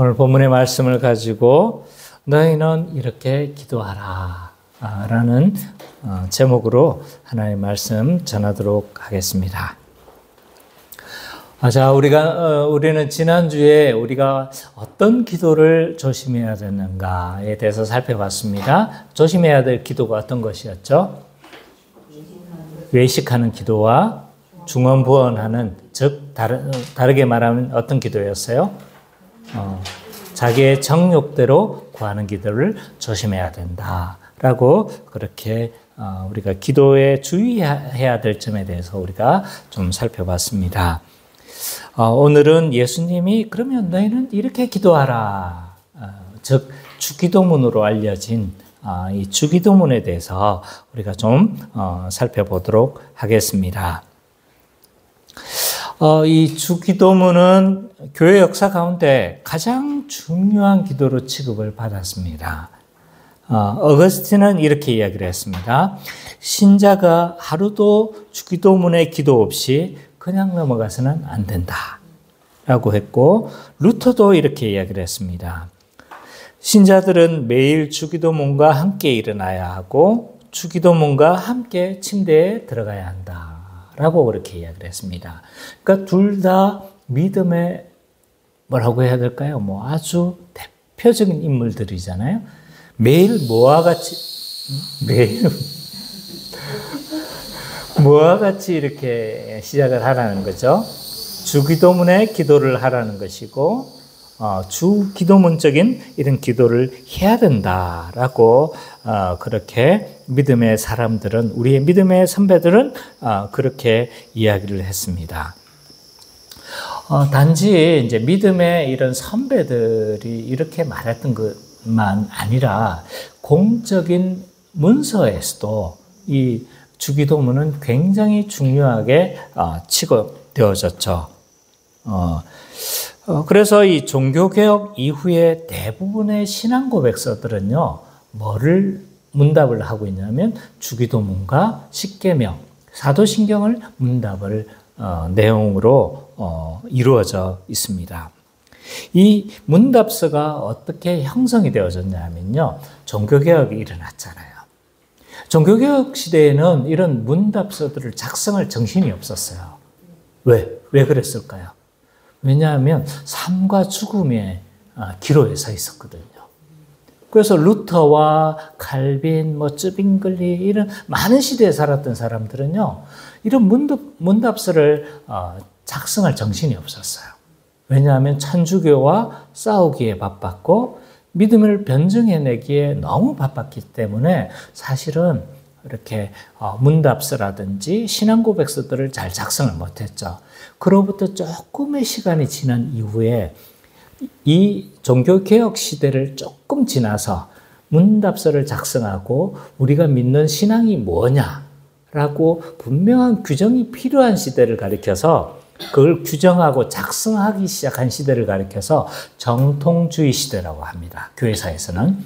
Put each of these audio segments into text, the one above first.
오늘 본문의 말씀을 가지고 너희는 이렇게 기도하라 라는 제목으로 하나님의 말씀 전하도록 하겠습니다. 자, 우리는 지난주에 우리가 어떤 기도를 조심해야 되는가에 대해서 살펴봤습니다. 조심해야 될 기도가 어떤 것이었죠? 외식하는 기도와 중언부언하는, 즉 다르게 말하면 어떤 기도였어요? 자기의 정욕대로 구하는 기도를 조심해야 된다라고 그렇게 우리가 기도에 주의해야 될 점에 대해서 우리가 좀 살펴봤습니다. 오늘은 예수님이 그러면 너희는 이렇게 기도하라, 즉 주기도문으로 알려진 이 주기도문에 대해서 우리가 좀 살펴보도록 하겠습니다. 이 주기도문은 교회 역사 가운데 가장 중요한 기도로 취급을 받았습니다. 어거스틴은 이렇게 이야기를 했습니다. 신자가 하루도 주기도문의 기도 없이 그냥 넘어가서는 안 된다 라고 했고, 루터도 이렇게 이야기를 했습니다. 신자들은 매일 주기도문과 함께 일어나야 하고 주기도문과 함께 침대에 들어가야 한다 라고 그렇게 이야기를 했습니다. 그러니까 둘 다 믿음의 뭐라고 해야 될까요? 아주 대표적인 인물들이잖아요. 매일 뭐와 같이 이렇게 시작을 하라는 거죠. 주기도문의 기도를 하라는 것이고, 주기도문적인 이런 기도를 해야 된다라고 그렇게 믿음의 사람들은, 우리의 믿음의 선배들은 그렇게 이야기를 했습니다. 단지 이제 믿음의 이런 선배들이 이렇게 말했던 것만 아니라 공적인 문서에서도 이 주기도문은 굉장히 중요하게 취급되어졌죠. 그래서 이 종교개혁 이후에 대부분의 신앙 고백서들은요, 뭐를 문답을 하고 있냐면 주기도문과 십계명, 사도신경을 문답을 내용으로 이루어져 있습니다. 이 문답서가 어떻게 형성이 되어졌냐면요, 종교개혁이 일어났잖아요. 종교개혁 시대에는 이런 문답서들을 작성할 정신이 없었어요. 왜 그랬을까요? 왜냐하면 삶과 죽음의 기로에 서 있었거든요. 그래서 루터와 칼빈, 쯔빙글리 이런 많은 시대에 살았던 사람들은요, 이런 문답서를 작성할 정신이 없었어요. 왜냐하면 천주교와 싸우기에 바빴고 믿음을 변증해내기에 너무 바빴기 때문에 사실은 이렇게 문답서라든지 신앙고백서들을 잘 작성을 못했죠. 그로부터 조금의 시간이 지난 이후에 이 종교개혁 시대를 조금 지나서 문답서를 작성하고 우리가 믿는 신앙이 뭐냐라고 분명한 규정이 필요한 시대를 가리켜서, 그걸 규정하고 작성하기 시작한 시대를 가리켜서 정통주의 시대라고 합니다. 교회사에서는.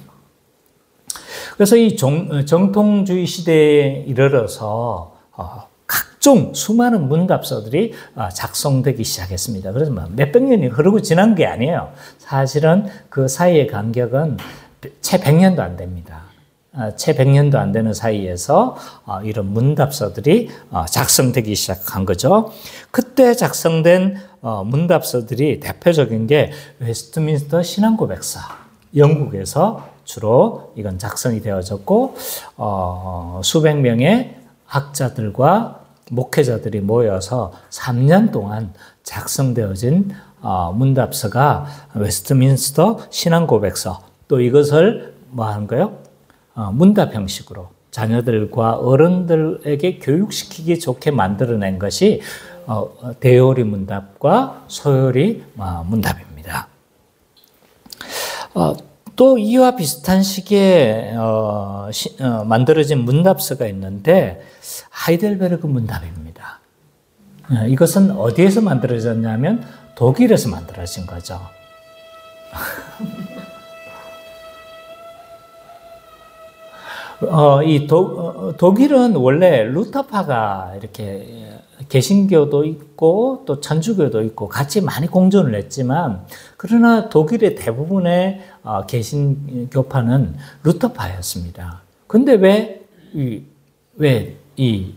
그래서 이 정통주의 시대에 이르러서 각종 수많은 문답서들이 작성되기 시작했습니다. 그래서 몇백 년이 흐르고 지난 게 아니에요. 사실은 그 사이의 간격은 채 100년도 안 됩니다. 채 100년도 안 되는 사이에서 이런 문답서들이 작성되기 시작한 거죠. 그때 작성된 문답서들이 대표적인 게 웨스트민스터 신앙고백서, 영국에서 주로 이건 작성이 되어졌고, 수백 명의 학자들과 목회자들이 모여서 3년 동안 작성되어진 문답서가 웨스트민스터 신앙고백서, 또 이것을 뭐 하는 거예요? 문답 형식으로 자녀들과 어른들에게 교육시키기 좋게 만들어낸 것이 대요리 문답과 소요리 문답입니다. 또 이와 비슷한 시기에 만들어진 문답서가 있는데 하이델베르그 문답입니다. 이것은 어디에서 만들어졌냐면 독일에서 만들어진 거죠. 독일은 원래 루터파가 이렇게 개신교도 있고 또 천주교도 있고 같이 많이 공존을 했지만, 그러나 독일의 대부분의 개신교파는 루터파였습니다. 근데 왜 이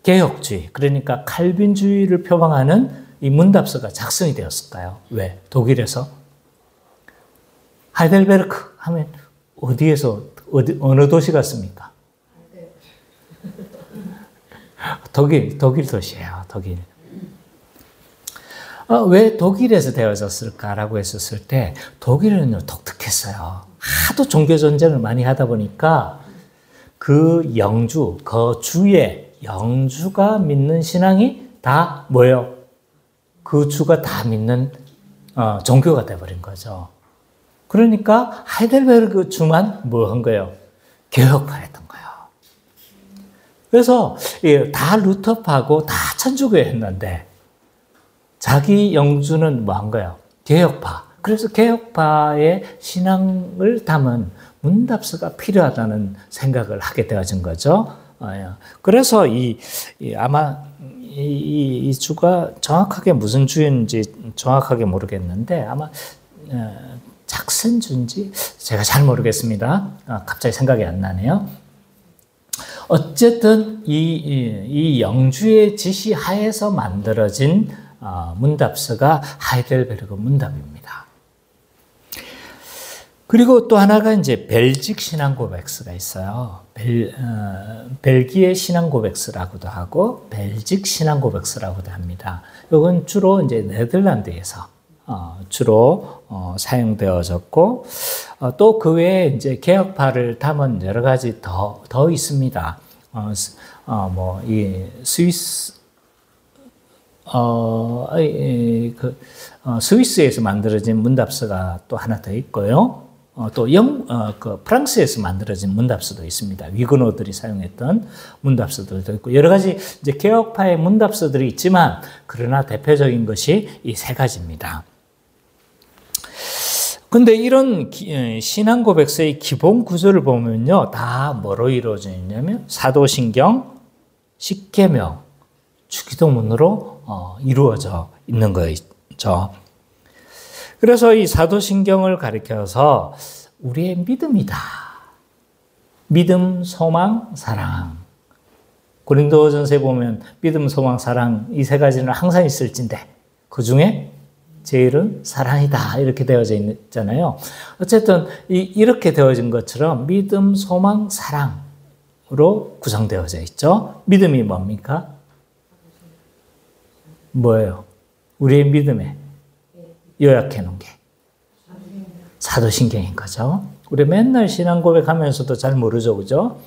개혁주의, 그러니까 칼빈주의를 표방하는 이 문답서가 작성이 되었을까요? 왜? 독일에서? 하이델베르크 하면 어느 도시 같습니까? 독일 도시예요, 독일. 왜 독일에서 되어졌을까라고 했었을 때, 독일은 독특했어요. 하도 종교 전쟁을 많이 하다 보니까 그 주의 영주가 믿는 신앙이 다 뭐예요? 그 주가 다 믿는 종교가 돼버린 거죠. 그러니까 하이델베르크 주만 뭐 한 거예요? 개혁파였던 거예요. 그래서 다 루터파고 다 천주교였는데 자기 영주는 뭐 한 거예요? 개혁파. 그래서 개혁파의 신앙을 담은 문답서가 필요하다는 생각을 하게 되어진 거죠. 그래서 아마 이 주가 정확하게 무슨 주인지 정확하게 모르겠는데, 아마 작센주인지 제가 잘 모르겠습니다. 갑자기 생각이 안 나네요. 어쨌든 이 영주의 지시 하에서 만들어진 문답서가 하이델베르크 문답입니다. 그리고 또 하나가 이제 벨직 신앙고백서가 있어요. 벨기에 신앙고백서라고도 하고 벨직 신앙고백서라고도 합니다. 이건 주로 이제 네덜란드에서 주로 사용되어졌고, 또 그 외에 이제 개혁파를 담은 여러 가지 더 있습니다. 이 스위스 스위스에서 만들어진 문답서가 또 하나 더 있고요. 또 프랑스에서 만들어진 문답서도 있습니다. 위그노들이 사용했던 문답서들도 있고, 여러 가지 이제 개혁파의 문답서들이 있지만, 그러나 대표적인 것이 이 세 가지입니다. 근데 이런 신앙 고백서의 기본 구조를 보면요, 다 뭐로 이루어져 있냐면 사도신경, 십계명, 주기도문으로 이루어져 있는 거죠. 그래서 이 사도신경을 가리켜서 우리의 믿음이다. 믿음, 소망, 사랑. 고린도전서에 보면 믿음, 소망, 사랑 이 세 가지는 항상 있을진데 그 중에 제일은 사랑이다 이렇게 되어져 있잖아요. 어쨌든 이렇게 되어진 것처럼 믿음, 소망, 사랑으로 구성되어져 있죠. 믿음이 뭡니까? 뭐예요? 우리의 믿음에 요약해 놓은 게 사도신경인 거죠. 우리 맨날 신앙 고백하면서도 잘 모르죠, 그죠?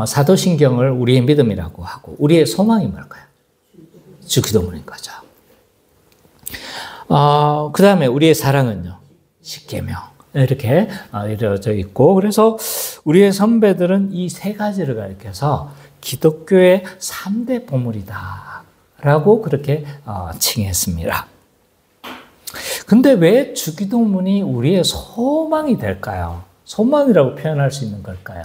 사도신경을 우리의 믿음이라고 하고, 우리의 소망이 뭘까요? 주기도문인 거죠. 그 다음에 우리의 사랑은요, 십계명. 이렇게 이루어져 있고, 그래서 우리의 선배들은 이 세 가지를 가리켜서 기독교의 3대 보물이다 라고 그렇게 칭했습니다. 근데 왜 주기도문이 우리의 소망이 될까요? 소망이라고 표현할 수 있는 걸까요?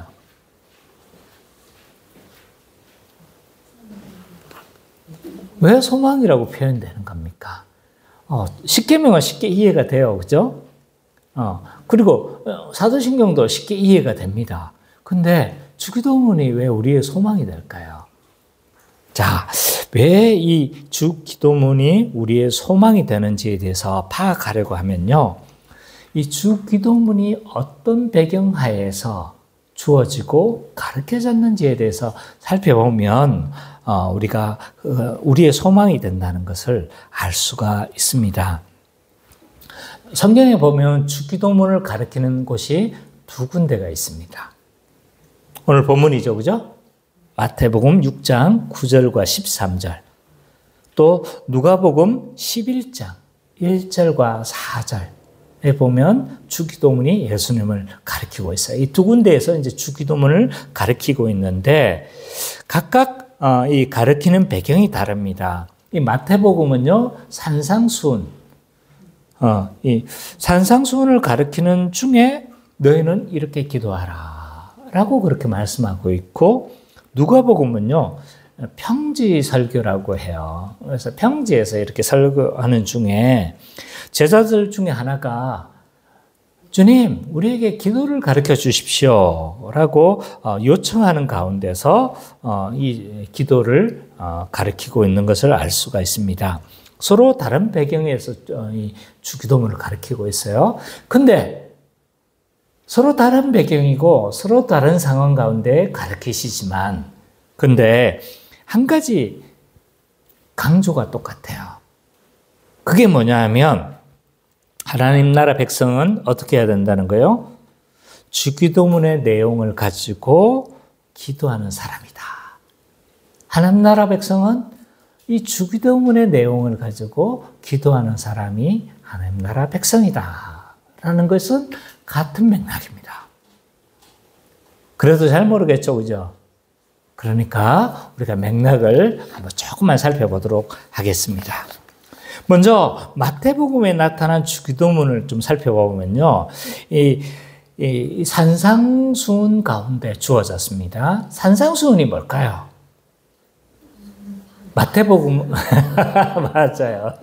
왜 소망이라고 표현되는 겁니까? 십계명은 쉽게 이해가 돼요, 그죠? 그리고 사도신경도 쉽게 이해가 됩니다. 근데 주기도문이 왜 우리의 소망이 될까요? 자, 왜 이 주기도문이 우리의 소망이 되는지에 대해서 파악하려고 하면요, 이 주기도문이 어떤 배경하에서 주어지고 가르쳐졌는지에 대해서 살펴보면 우리가 우리의 소망이 된다는 것을 알 수가 있습니다. 성경에 보면 주기도문을 가르치는 곳이 두 군데가 있습니다. 오늘 본문이죠, 그죠? 마태복음 6장 9절과 13절, 또 누가복음 11장 1절과 4절에 보면 주기도문이 예수님을 가리키고 있어요. 이 두 군데에서 이제 주기도문을 가리키고 있는데 각각 이 가리키는 배경이 다릅니다. 이 마태복음은요, 산상수훈, 이 산상수훈을 가리키는 중에 너희는 이렇게 기도하라 라고 그렇게 말씀하고 있고, 누가복음은요, 평지 설교라고 해요. 그래서 평지에서 이렇게 설교하는 중에 제자들 중에 하나가 주님, 우리에게 기도를 가르쳐 주십시오 라고 요청하는 가운데서 이 기도를 가르치고 있는 것을 알 수가 있습니다. 서로 다른 배경에서 이 주기도문을 가르치고 있어요. 근데 서로 다른 배경이고 서로 다른 상황 가운데 가르치시지만, 근데 한 가지 강조가 똑같아요. 그게 뭐냐 하면 하나님 나라 백성은 어떻게 해야 된다는 거예요? 주기도문의 내용을 가지고 기도하는 사람이다. 하나님 나라 백성은 이 주기도문의 내용을 가지고 기도하는 사람이 하나님 나라 백성이다. 라는 것은 같은 맥락입니다. 그래도 잘 모르겠죠, 그죠? 그러니까 우리가 맥락을 한번 조금만 살펴보도록 하겠습니다. 먼저 마태복음에 나타난 주기도문을 좀 살펴보면요, 이 산상수훈 가운데 주어졌습니다. 산상수훈이 뭘까요? 마태복음 맞아요.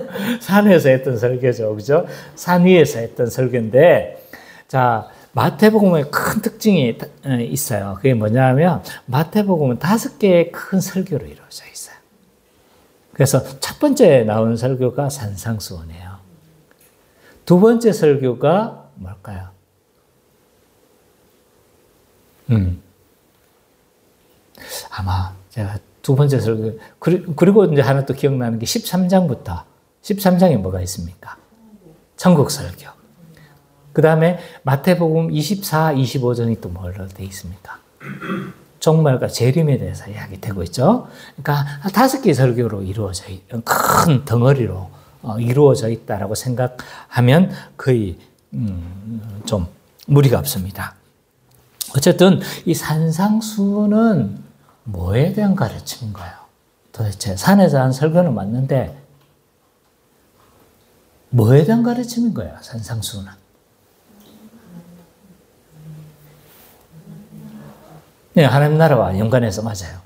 산에서 했던 설교죠, 그죠? 산 위에서 했던 설교인데, 자, 마태복음의 큰 특징이 있어요. 그게 뭐냐면 마태복음은 5개의 큰 설교로 이루어져 있어요. 그래서 첫 번째 나오는 설교가 산상수훈이에요. 두 번째 설교가 뭘까요? 아마 제가 두 번째 설교, 그리고 이제 하나 또 기억나는 게 13장부터, 13장에 뭐가 있습니까? 천국 설교. 그 다음에 마태복음 24, 25장이 또 뭘로 되어 있습니까? 종말과 재림에 대해서 이야기되고 있죠. 그러니까 5개의 설교로 이루어져 있는 큰 덩어리로 이루어져 있다라고 생각하면 거의 좀 무리가 없습니다. 어쨌든 이 산상수훈은 뭐에 대한 가르침인가요? 도대체 산에서 한 설교는 맞는데 뭐에 대한 가르침인 거예요? 산상수훈은. 네, 하나님 나라와 연관해서 맞아요.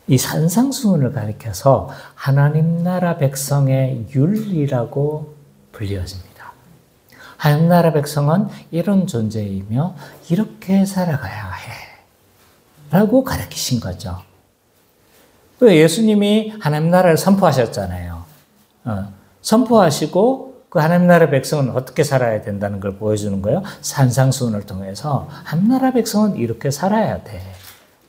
이 산상수훈을 가리켜서 하나님 나라 백성의 윤리라고 불려집니다. 하나님 나라 백성은 이런 존재이며 이렇게 살아가야 해 라고 가르치신 거죠. 예수님이 하나님 나라를 선포하셨잖아요. 선포하시고 그 하나님 나라 백성은 어떻게 살아야 된다는 걸 보여주는 거예요. 산상수훈을 통해서 하나님 나라 백성은 이렇게 살아야 돼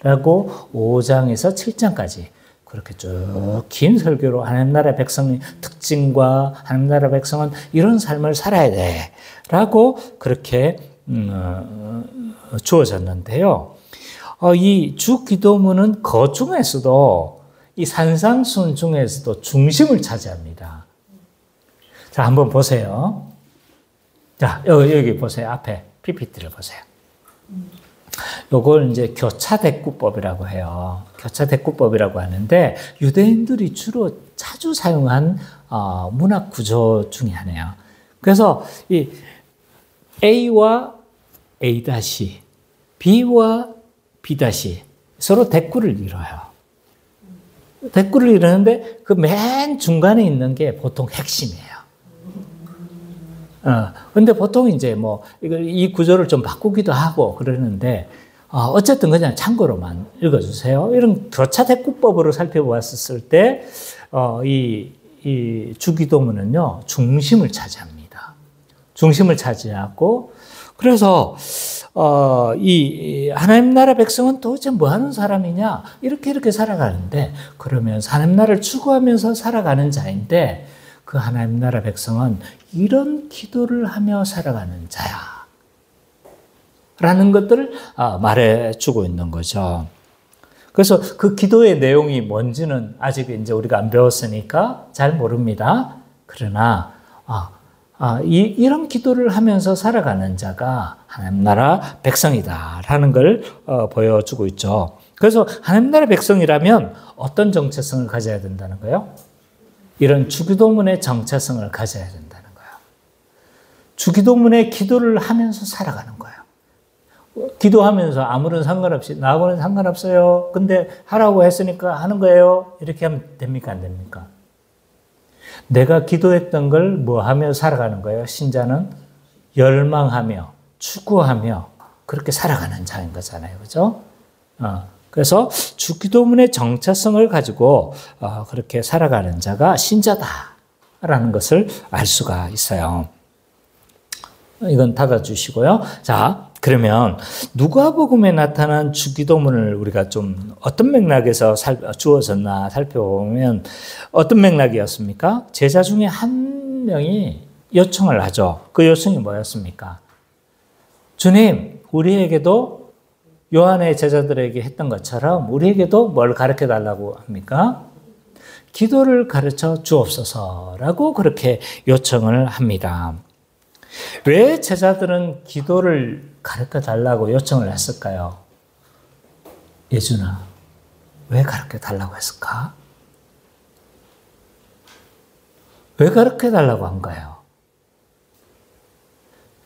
라고 5장에서 7장까지 그렇게 쭉 긴 설교로 하나님 나라 백성의 특징과 하나님 나라 백성은 이런 삶을 살아야 돼 라고 그렇게 주어졌는데요. 이 주기도문은 그 중에서도 이 산상수훈 중에서도 중심을 차지합니다. 자, 한번 보세요. 자, 여기 보세요. 앞에 PPT를 보세요. 요걸 이제 교차대꾸법이라고 해요. 교차대꾸법이라고 하는데 유대인들이 주로 자주 사용한 문학 구조 중에 하나예요. 그래서 이 A와 A-, B와 B- 서로 대꾸를 이뤄요. 대꾸를 이루는데 그 맨 중간에 있는 게 보통 핵심이에요. 근데 보통 이제 뭐, 이 구조를 좀 바꾸기도 하고 그러는데, 어쨌든 그냥 참고로만 읽어주세요. 이런 교차대꾸법으로 살펴보았을 때, 이 주기도문은요, 중심을 차지합니다. 중심을 차지하고, 그래서, 이 하나님 나라 백성은 도대체 뭐 하는 사람이냐? 이렇게 살아가는데, 그러면 하나님 나라를 추구하면서 살아가는 자인데, 그 하나님 나라 백성은 이런 기도를 하며 살아가는 자야. 라는 것들을 말해주고 있는 거죠. 그래서 그 기도의 내용이 뭔지는 아직 이제 우리가 안 배웠으니까 잘 모릅니다. 그러나, 이런 기도를 하면서 살아가는 자가 하나님 나라 백성이다라는 걸 보여주고 있죠. 그래서 하나님 나라 백성이라면 어떤 정체성을 가져야 된다는 거예요? 이런 주기도문의 정체성을 가져야 된다는 거예요. 주기도문의 기도를 하면서 살아가는 거예요. 기도하면서 아무런 상관없이 나하고는 상관없어요. 근데 하라고 했으니까 하는 거예요. 이렇게 하면 됩니까? 안 됩니까? 내가 기도했던 걸 뭐 하며 살아가는 거예요? 신자는 열망하며 추구하며 그렇게 살아가는 자인 거잖아요. 그죠? 그래서 주기도문의 정체성을 가지고 그렇게 살아가는 자가 신자다라는 것을 알 수가 있어요. 이건 닫아주시고요. 자, 그러면 누가복음에 나타난 주기도문을 우리가 좀 어떤 맥락에서 주어졌나 살펴보면 어떤 맥락이었습니까? 제자 중에 한 명이 요청을 하죠. 그 요청이 뭐였습니까? 주님, 우리에게도 요한의 제자들에게 했던 것처럼 우리에게도 뭘 가르쳐 달라고 합니까? 기도를 가르쳐 주옵소서라고 그렇게 요청을 합니다. 왜 제자들은 기도를 가르쳐 달라고 요청을 했을까요? 예준아, 왜 가르쳐 달라고 했을까? 왜 가르쳐 달라고 한 거예요?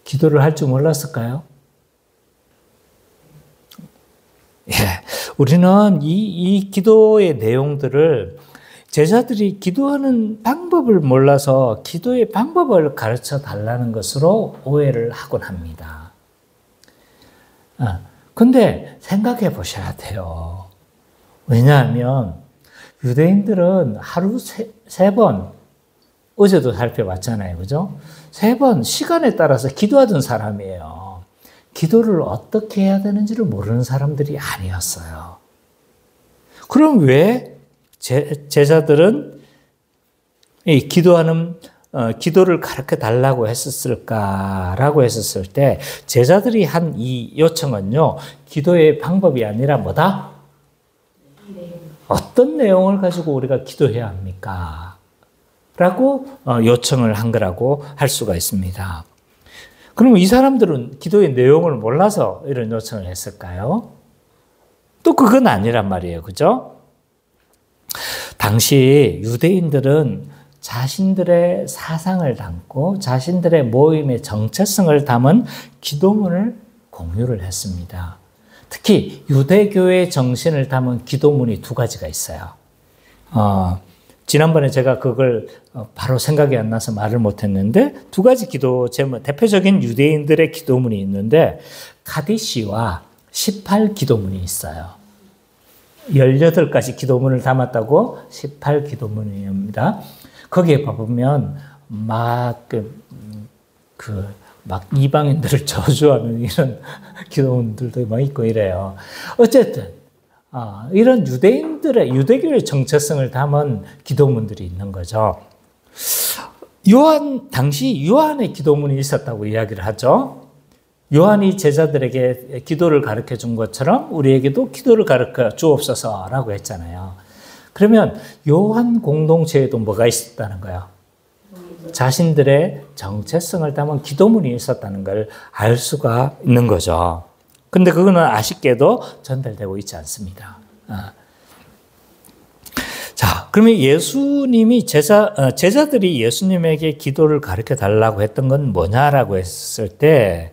기도를 할 줄 몰랐을까요? 예, 우리는 이 기도의 내용들을 제자들이 기도하는 방법을 몰라서 기도의 방법을 가르쳐 달라는 것으로 오해를 하곤 합니다. 근데 생각해 보셔야 돼요. 왜냐하면 유대인들은 하루 세 번, 어제도 살펴봤잖아요. 그죠? 3번 시간에 따라서 기도하던 사람이에요. 기도를 어떻게 해야 되는지를 모르는 사람들이 아니었어요. 그럼 왜 제자들은 이 기도를 가르쳐 달라고 했었을까라고 했었을 때 제자들이 한 이 요청은요, 기도의 방법이 아니라 뭐다? 어떤 내용을 가지고 우리가 기도해야 합니까? 라고 요청을 한 거라고 할 수가 있습니다. 그러면 이 사람들은 기도의 내용을 몰라서 이런 요청을 했을까요? 또 그건 아니란 말이에요. 그죠? 당시 유대인들은 자신들의 사상을 담고 자신들의 모임의 정체성을 담은 기도문을 공유를 했습니다. 특히 유대교의 정신을 담은 기도문이 2가지가 있어요. 지난번에 제가 그걸 바로 생각이 안 나서 말을 못했는데 2가지 기도 제목, 대표적인 유대인들의 기도문이 있는데 카디시와 18기도문이 있어요. 18가지 기도문을 담았다고 18기도문입니다. 거기에 보면 막 이방인들을 저주하는 이런 기도문들도 막 있고 이래요. 어쨌든 이런 유대교의 정체성을 담은 기도문들이 있는 거죠. 당시 요한의 기도문이 있었다고 이야기를 하죠. 요한이 제자들에게 기도를 가르쳐 준 것처럼 우리에게도 기도를 가르쳐 주옵소서라고 했잖아요. 그러면 요한 공동체에도 뭐가 있었다는 거예요? 자신들의 정체성을 담은 기도문이 있었다는 걸 알 수가 있는 거죠. 근데 그거는 아쉽게도 전달되고 있지 않습니다. 자, 그러면 예수님이 제자들이 예수님에게 기도를 가르쳐 달라고 했던 건 뭐냐라고 했을 때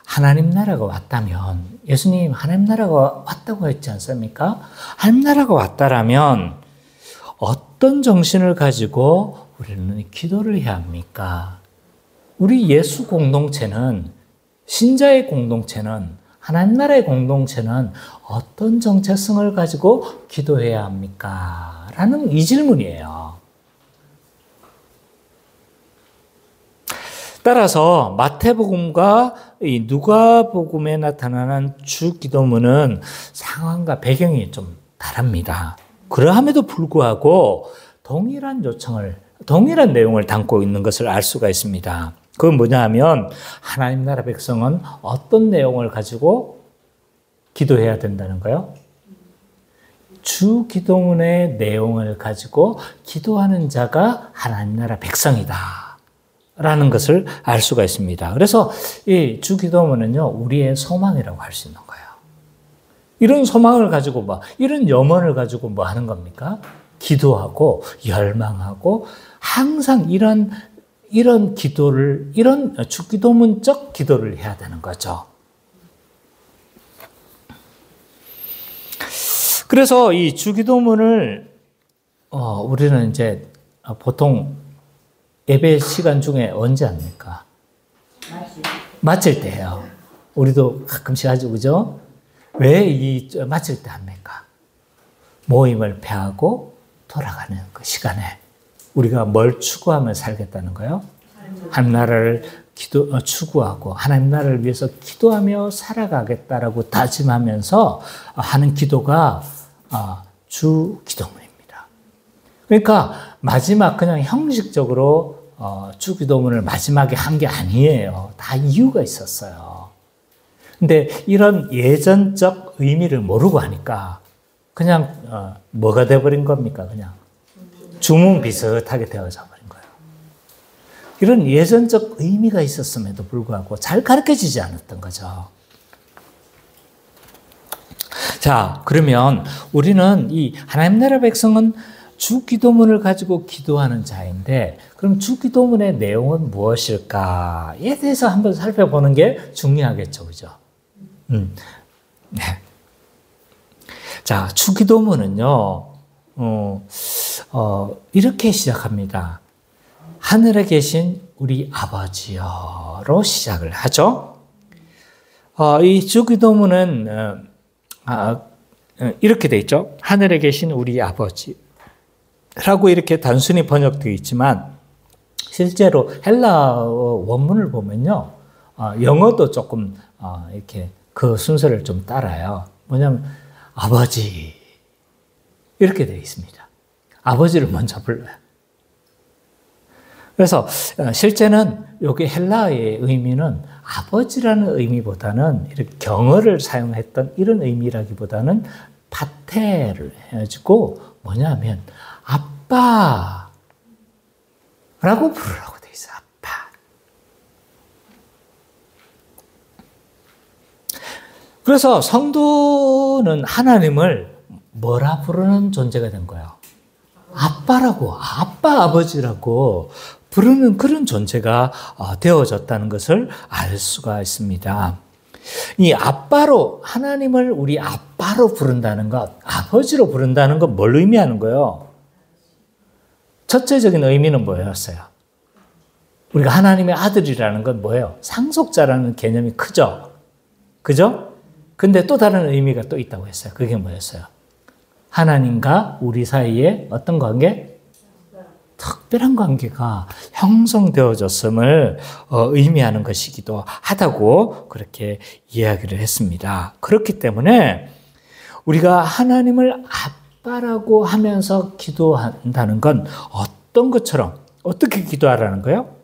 하나님 나라가 왔다면 예수님 하나님 나라가 왔다고 했지 않습니까? 하나님 나라가 왔다라면 어떤 정신을 가지고 우리는 기도를 해야 합니까? 우리 예수 공동체는 신자의 공동체는 하나님 나라의 공동체는 어떤 정체성을 가지고 기도해야 합니까? 라는 이 질문이에요. 따라서 마태복음과 이 누가복음에 나타나는 주기도문은 상황과 배경이 좀 다릅니다. 그러함에도 불구하고 동일한 내용을 담고 있는 것을 알 수가 있습니다. 그건 뭐냐 하면 하나님 나라 백성은 어떤 내용을 가지고 기도해야 된다는 거예요? 주기도문의 내용을 가지고 기도하는 자가 하나님 나라 백성이다 라는 것을 알 수가 있습니다. 그래서 이 주기도문은요, 우리의 소망이라고 할 수 있는 거예요. 이런 소망을 가지고 이런 염원을 가지고 뭐 하는 겁니까? 기도하고 열망하고 항상 이런 주기도문적 기도를 해야 되는 거죠. 그래서 이 주기도문을 우리는 이제 보통 예배 시간 중에 언제 합니까? 마칠 때예요. 우리도 가끔씩 하죠, 그죠? 왜 이 마칠 때 합니까? 모임을 패하고 돌아가는 그 시간에 우리가 뭘 추구하며 살겠다는 거예요? 하나님 나라를 추구하고 하나님 나라를 위해서 기도하며 살아가겠다라고 다짐하면서 하는 기도가 주기도문입니다. 그러니까 마지막 그냥 형식적으로 주기도문을 마지막에 한 게 아니에요. 다 이유가 있었어요. 근데 이런 예전적 의미를 모르고 하니까 그냥 뭐가 돼버린 겁니까? 그냥 주문 비슷하게 되어져 버린 거예요. 이런 예전적 의미가 있었음에도 불구하고 잘 가르쳐지지 않았던 거죠. 자, 그러면 우리는 이 하나님 나라 백성은 주기도문을 가지고 기도하는 자인데 그럼 주기도문의 내용은 무엇일까에 대해서 한번 살펴보는 게 중요하겠죠. 그죠? 네. 자, 주기도문은요, 이렇게 시작합니다. 하늘에 계신 우리 아버지여로 시작을 하죠. 이 주기도문은 이렇게 돼 있죠. 하늘에 계신 우리 아버지라고 이렇게 단순히 번역되어 있지만 실제로 헬라어 원문을 보면요, 영어도 조금 이렇게 그 순서를 좀 따라요. 뭐냐면 아버지 이렇게 되어 있습니다. 아버지를 먼저 불러요. 그래서 실제는 여기 헬라어의 의미는 아버지라는 의미보다는 이렇게 경어를 사용했던 이런 의미라기보다는 파테를 해가지고 뭐냐면 아빠라고 부르라고 돼 있어요. 아빠. 그래서 성도는 하나님을 뭐라 부르는 존재가 된 거예요? 아빠라고, 아빠, 아버지라고 부르는 그런 존재가 되어졌다는 것을 알 수가 있습니다. 이 아빠로, 하나님을 우리 아빠로 부른다는 것, 아버지로 부른다는 건 뭘 의미하는 거예요? 첫째적인 의미는 뭐였어요? 우리가 하나님의 아들이라는 건 뭐예요? 상속자라는 개념이 크죠? 그죠? 근데 또 다른 의미가 또 있다고 했어요. 그게 뭐였어요? 하나님과 우리 사이에 어떤 관계? 특별한 관계가 형성되어졌음을 의미하는 것이기도 하다고 그렇게 이야기를 했습니다. 그렇기 때문에 우리가 하나님을 아빠라고 하면서 기도한다는 건 어떤 것처럼 어떻게 기도하라는 거예요?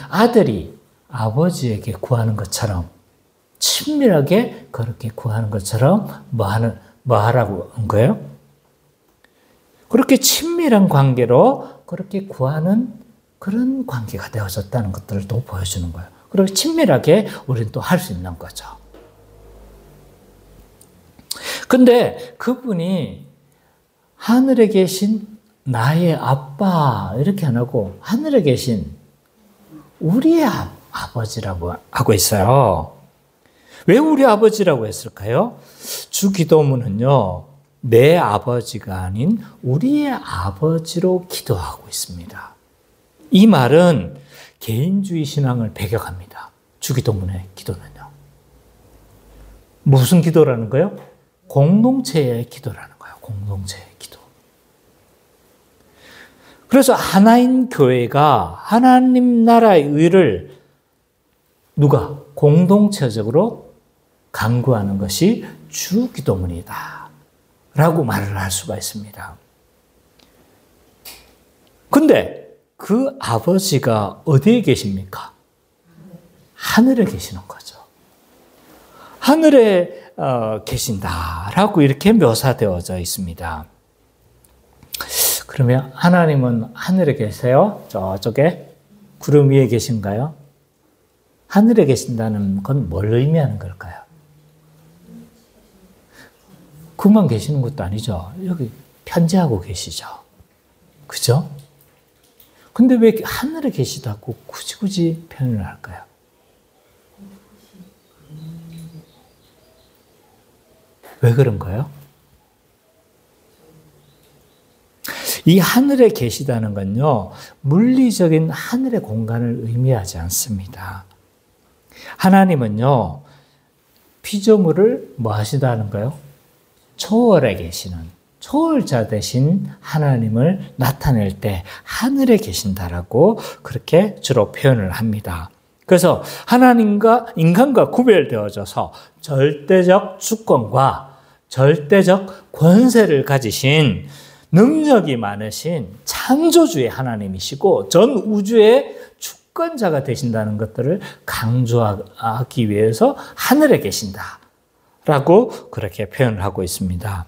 아들이 아버지에게 구하는 것처럼 친밀하게 그렇게 구하는 것처럼 뭐 하라고 한 거예요? 그렇게 친밀한 관계로 그렇게 구하는 그런 관계가 되어졌다는 것들을 또 보여주는 거예요. 그리고 친밀하게 우리는 또 할 수 있는 거죠. 근데 그분이 하늘에 계신 나의 아빠 이렇게 안 하고 하늘에 계신 우리의 아버지라고 하고 있어요. 왜 우리 아버지라고 했을까요? 주기도문은요, 내 아버지가 아닌 우리의 아버지로 기도하고 있습니다. 이 말은 개인주의 신앙을 배격합니다. 주기도문의 기도는요. 무슨 기도라는 거예요? 공동체의 기도라는 거예요. 공동체의 기도. 그래서 하나인 교회가 하나님 나라의 의를 누가 공동체적으로 강구하는 것이 주기도문이다 라고 말을 할 수가 있습니다. 근데 그 아버지가 어디에 계십니까? 하늘에 계시는 거죠. 하늘에 계신다라고 이렇게 묘사되어져 있습니다. 그러면 하나님은 하늘에 계세요? 저쪽에 구름 위에 계신가요? 하늘에 계신다는 건 뭘 의미하는 걸까요? 그만 계시는 것도 아니죠. 여기 편지하고 계시죠. 그죠? 근데 왜 하늘에 계시다고 굳이 표현을 할까요? 왜 그런 거예요? 이 하늘에 계시다는 건요, 물리적인 하늘의 공간을 의미하지 않습니다. 하나님은요, 피조물을 뭐 하시다는 거예요? 초월에 계시는, 초월자 되신 하나님을 나타낼 때 하늘에 계신다라고 그렇게 주로 표현을 합니다. 그래서 하나님과 인간과 구별되어져서 절대적 주권과 절대적 권세를 가지신 능력이 많으신 창조주의 하나님이시고 전 우주의 주권자가 되신다는 것들을 강조하기 위해서 하늘에 계신다라고 그렇게 표현을 하고 있습니다.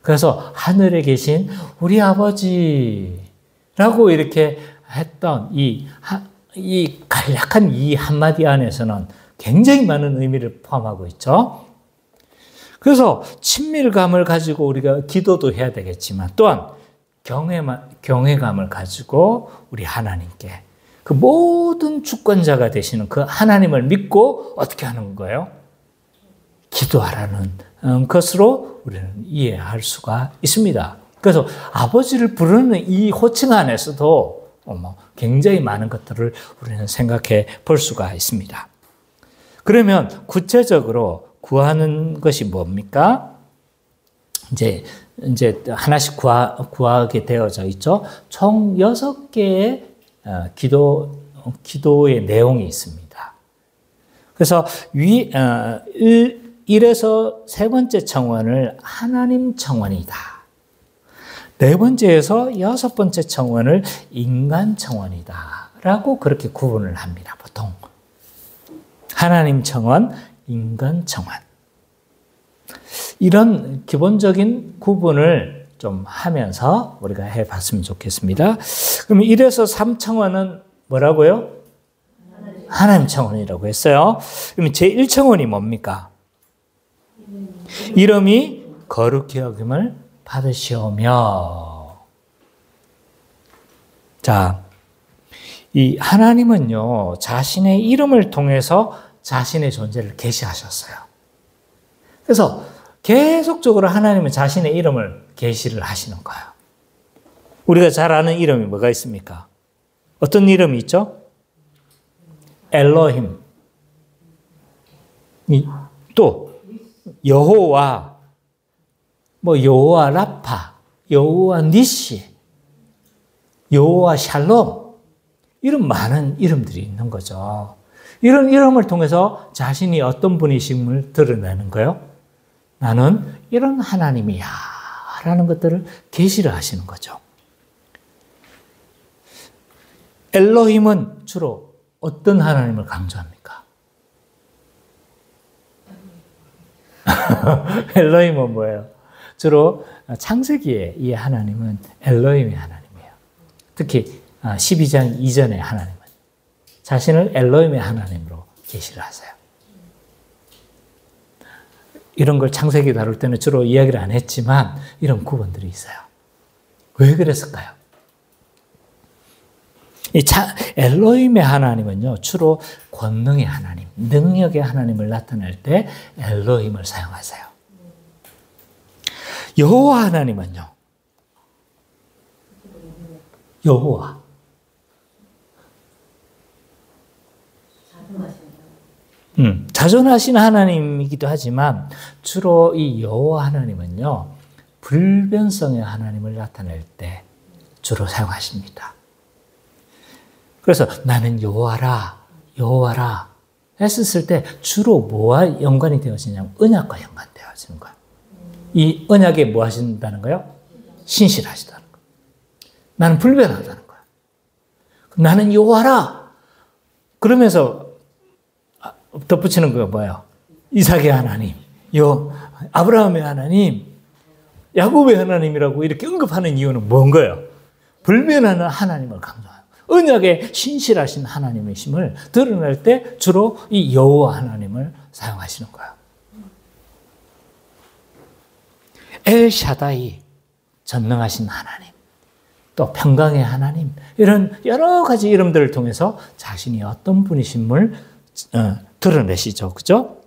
그래서 하늘에 계신 우리 아버지라고 이렇게 했던 이 간략한 이 한마디 안에서는 굉장히 많은 의미를 포함하고 있죠. 그래서 친밀감을 가지고 우리가 기도도 해야 되겠지만 또한 경외감을 가지고 우리 하나님께 그 모든 주권자가 되시는 그 하나님을 믿고 어떻게 하는 거예요? 기도하라는 것으로 우리는 이해할 수가 있습니다. 그래서 아버지를 부르는 이 호칭 안에서도 굉장히 많은 것들을 우리는 생각해 볼 수가 있습니다. 그러면 구체적으로 구하는 것이 뭡니까? 이제 하나씩 구하게 되어져 있죠. 총 6개의 기도의 내용이 있습니다. 그래서 1에서 세 번째 청원을 하나님 청원이다. 네 번째에서 여섯 번째 청원을 인간 청원이다. 라고 그렇게 구분을 합니다. 보통. 하나님 청원, 인간 청원. 이런 기본적인 구분을 좀 하면서 우리가 해봤으면 좋겠습니다. 그럼 1에서 3 청원은 뭐라고요? 하나님 청원이라고 했어요. 그럼 제1청원이 뭡니까? 이름이 거룩히 여김을 받으시오며. 자, 이 하나님은요, 자신의 이름을 통해서 자신의 존재를 계시하셨어요. 그래서 계속적으로 하나님은 자신의 이름을 계시를 하시는 거예요. 우리가 잘 아는 이름이 뭐가 있습니까? 어떤 이름이 있죠? 엘로힘. 또 여호와, 여호와 라파, 여호와 니시, 여호와 샬롬, 이런 많은 이름들이 있는 거죠. 이런 이름을 통해서 자신이 어떤 분이심을 드러내는 거예요. 나는 이런 하나님이야 라는 것들을 계시를 하시는 거죠. 엘로힘은 주로 어떤 하나님을 강조합니까? 엘로힘은 뭐예요? 주로 창세기에 이 하나님은 엘로힘의 하나님이에요. 특히 12장 이전의 하나님은 자신을 엘로힘의 하나님으로 계시를 하세요. 이런 걸 창세기 다룰 때는 주로 이야기를 안 했지만 이런 구분들이 있어요. 왜 그랬을까요? 이 엘로힘의 하나님은요, 주로 권능의 하나님, 능력의 하나님을 나타낼 때 엘로힘을 사용하세요. 여호와 하나님은요, 여호와. 자존하신 하나님이기도 하지만 주로 이 여호와 하나님은요, 불변성의 하나님을 나타낼 때 주로 사용하십니다. 그래서 나는 여호와라, 여호와라 했었을 때 주로 뭐와 연관이 되어지냐면 언약과 연관되어지는 거예요. 이 언약에 뭐 하신다는 거예요? 신실하시다는 거예요. 나는 불변하다는 거예요. 나는 여호와라 그러면서 덧붙이는 거 뭐예요? 이삭의 하나님, 아브라함의 하나님, 야곱의 하나님이라고 이렇게 언급하는 이유는 뭔가요? 불변하는 하나님을 강조해요. 언약에 신실하신 하나님이심을 드러낼 때 주로 이 여호와 하나님을 사용하시는 거예요. 엘샤다이, 전능하신 하나님, 또 평강의 하나님, 이런 여러 가지 이름들을 통해서 자신이 어떤 분이심을 드러내시죠. 그죠?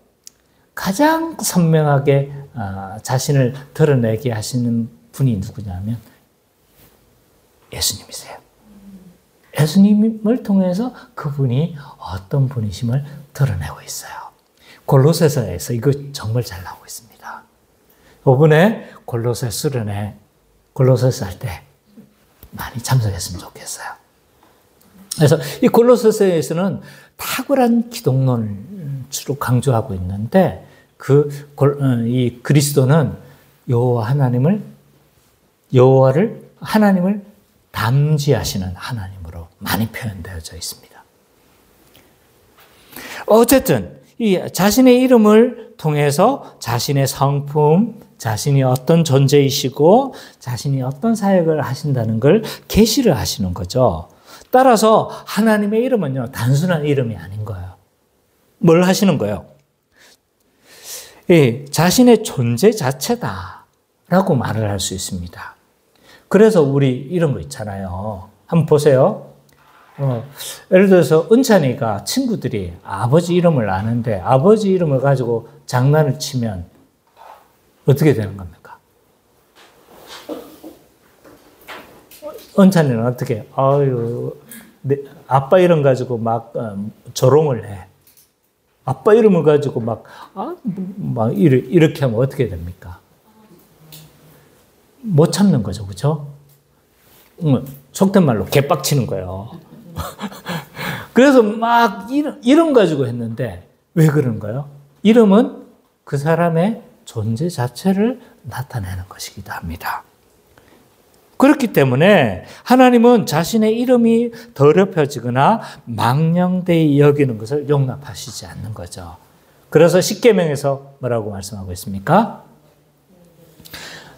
가장 선명하게 자신을 드러내게 하시는 분이 누구냐면 예수님이세요. 예수님을 통해서 그분이 어떤 분이심을 드러내고 있어요. 골로새서에서 이거 정말 잘 나오고 있습니다. 이번에 골로새 수련회, 골로새서 할 때 많이 참석했으면 좋겠어요. 그래서 이 골로새서에서는 탁월한 기독론을 주로 강조하고 있는데 이 그리스도는 여호와를 하나님을 담지하시는 하나님으로 많이 표현되어져 있습니다. 어쨌든 이 자신의 이름을 통해서 자신의 성품, 자신이 어떤 존재이시고 자신이 어떤 사역을 하신다는 걸 계시를 하시는 거죠. 따라서 하나님의 이름은요, 단순한 이름이 아닌 거예요. 뭘 하시는 거예요? 자신의 존재 자체다라고 말을 할 수 있습니다. 그래서 우리 이런 거 있잖아요. 한번 보세요. 예를 들어서 은찬이가 친구들이 아버지 이름을 아는데 아버지 이름을 가지고 장난을 치면 어떻게 되는 겁니까? 은찬이는 어떻게, 아빠 이름 가지고 막 조롱을 해. 아빠 이름을 가지고 막 이렇게 하면 어떻게 됩니까? 못 참는 거죠, 그죠? 속된 말로 개빡치는 거예요. 그래서 막 이름 가지고 했는데 왜 그런 거예요? 이름은 그 사람의 존재 자체를 나타내는 것이기도 합니다. 그렇기 때문에 하나님은 자신의 이름이 더럽혀지거나 망령되이 여기는 것을 용납하시지 않는 거죠. 그래서 십계명에서 뭐라고 말씀하고 있습니까?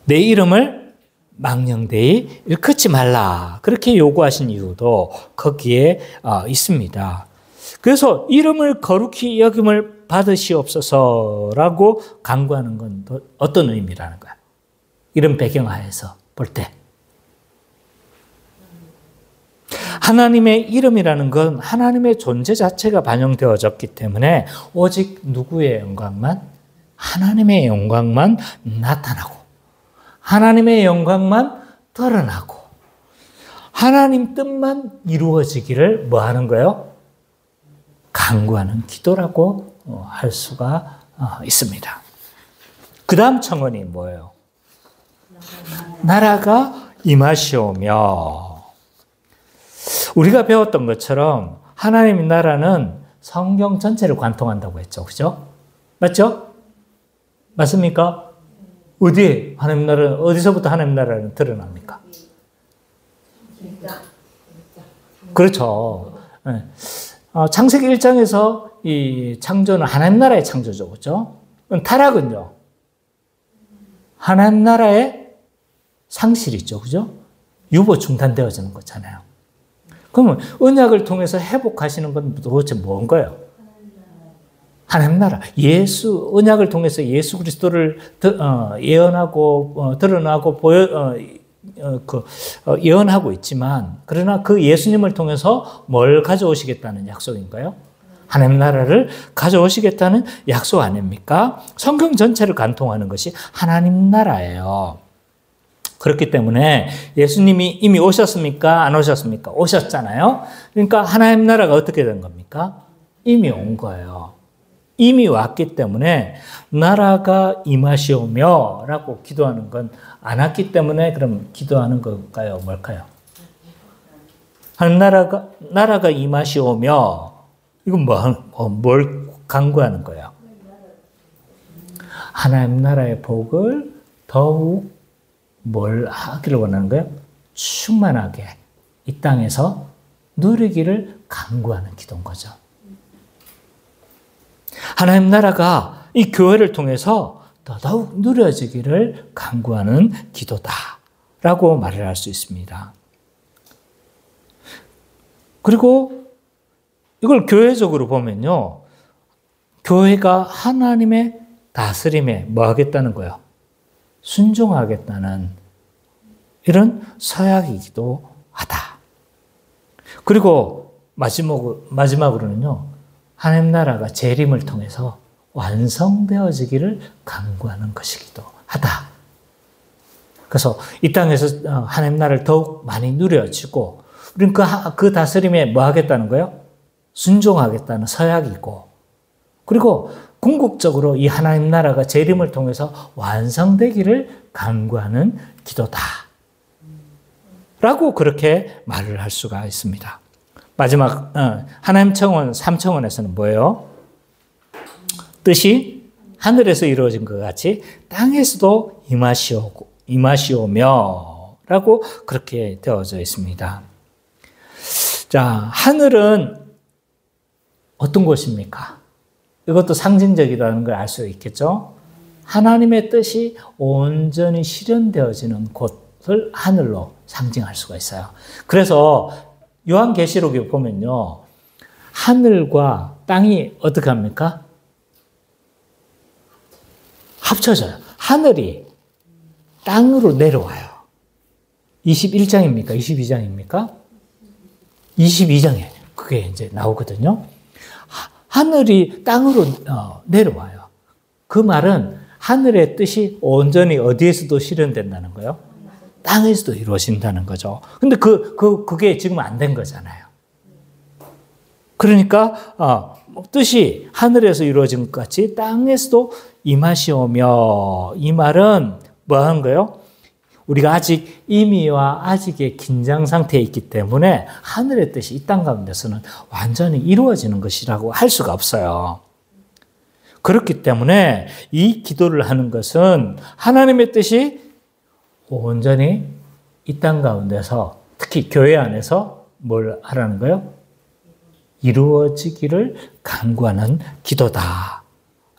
내 이름을 망령되이 일컫지 말라. 그렇게 요구하신 이유도 거기에 있습니다. 그래서 이름을 거룩히 여김을 받으시옵소서라고 간구하는 건 어떤 의미라는 거야? 이런 배경하에서 볼 때. 하나님의 이름이라는 건 하나님의 존재 자체가 반영되어졌기 때문에 오직 누구의 영광만? 하나님의 영광만 나타나고 하나님의 영광만 드러나고 하나님 뜻만 이루어지기를 뭐 하는 거예요? 간구하는 기도라고 할 수가 있습니다. 그 다음 청원이 뭐예요? 나라가 임하시오며. 우리가 배웠던 것처럼 하나님의 나라는 성경 전체를 관통한다고 했죠. 그죠? 맞죠? 맞습니까? 어디에 하나님 나라는, 어디서부터 하나님 나라는 드러납니까? 그렇죠. 창세기 1장에서 이 창조는 하나님 나라의 창조죠. 그죠? 타락은요? 하나님 나라의 상실이죠. 그죠? 유보 중단되어지는 거잖아요. 그러면 언약을 통해서 회복하시는 건 도대체 뭔가요? 하나님 나라. 언약을 통해서 예수 그리스도를 예언하고 드러나고 예언하고 있지만, 그러나 그 예수님을 통해서 뭘 가져오시겠다는 약속인가요? 하나님 나라를 가져오시겠다는 약속 아닙니까? 성경 전체를 관통하는 것이 하나님 나라예요. 그렇기 때문에 예수님이 이미 오셨습니까? 안 오셨습니까? 오셨잖아요. 그러니까 하나님 나라가 어떻게 된 겁니까? 이미 온 거예요. 이미 왔기 때문에 나라가 임하시오며 라고 기도하는 건 안 왔기 때문에 그럼 기도하는 걸까요? 뭘까요? 하나님 나라가 임하시오며, 이건 뭘 간구하는 거예요? 하나님 나라의 복을 더욱 뭘 하기를 원하는 거예요? 충만하게 이 땅에서 누리기를 간구하는 기도인 거죠. 하나님 나라가 이 교회를 통해서 더더욱 누려지기를 간구하는 기도다라고 말을 할 수 있습니다. 그리고 이걸 교회적으로 보면요, 교회가 하나님의 다스림에 뭐 하겠다는 거예요? 순종하겠다는 이런 서약이기도 하다. 그리고 마지막으로는요, 하나님 나라가 재림을 통해서 완성되어지기를 간구하는 것이기도 하다. 그래서 이 땅에서 하나님 나라를 더욱 많이 누려지고 우리는 그 다스림에 뭐 하겠다는 거예요? 순종하겠다는 서약이고 그리고 궁극적으로 이 하나님 나라가 재림을 통해서 완성되기를 간구하는 기도다. 라고 그렇게 말을 할 수가 있습니다. 마지막 하나님 청원 3청원에서는 뭐예요? 뜻이 하늘에서 이루어진 것 같이 땅에서도 임하시오며 라고 그렇게 되어져 있습니다. 자, 하늘은 어떤 곳입니까? 이것도 상징적이라는 걸 알 수 있겠죠? 하나님의 뜻이 온전히 실현되어지는 곳을 하늘로 상징할 수가 있어요. 그래서 요한계시록에 보면요. 하늘과 땅이 어떻게 합니까? 합쳐져요. 하늘이 땅으로 내려와요. 21장입니까? 22장입니까? 22장에 그게 이제 나오거든요. 하늘이 땅으로 내려와요. 그 말은 하늘의 뜻이 온전히 어디에서도 실현된다는 거예요? 땅에서도 이루어진다는 거죠. 근데 그게 지금 안 된 거잖아요. 그러니까 뜻이 하늘에서 이루어진 것 같이 땅에서도 임하시오며 이 말은 뭐 하는 거예요? 우리가 아직 임의와 아직의 긴장 상태에 있기 때문에 하늘의 뜻이 이 땅 가운데서는 완전히 이루어지는 것이라고 할 수가 없어요. 그렇기 때문에 이 기도를 하는 것은 하나님의 뜻이 온전히 이 땅 가운데서 특히 교회 안에서 뭘 하라는 거예요? 이루어지기를 간구하는 기도다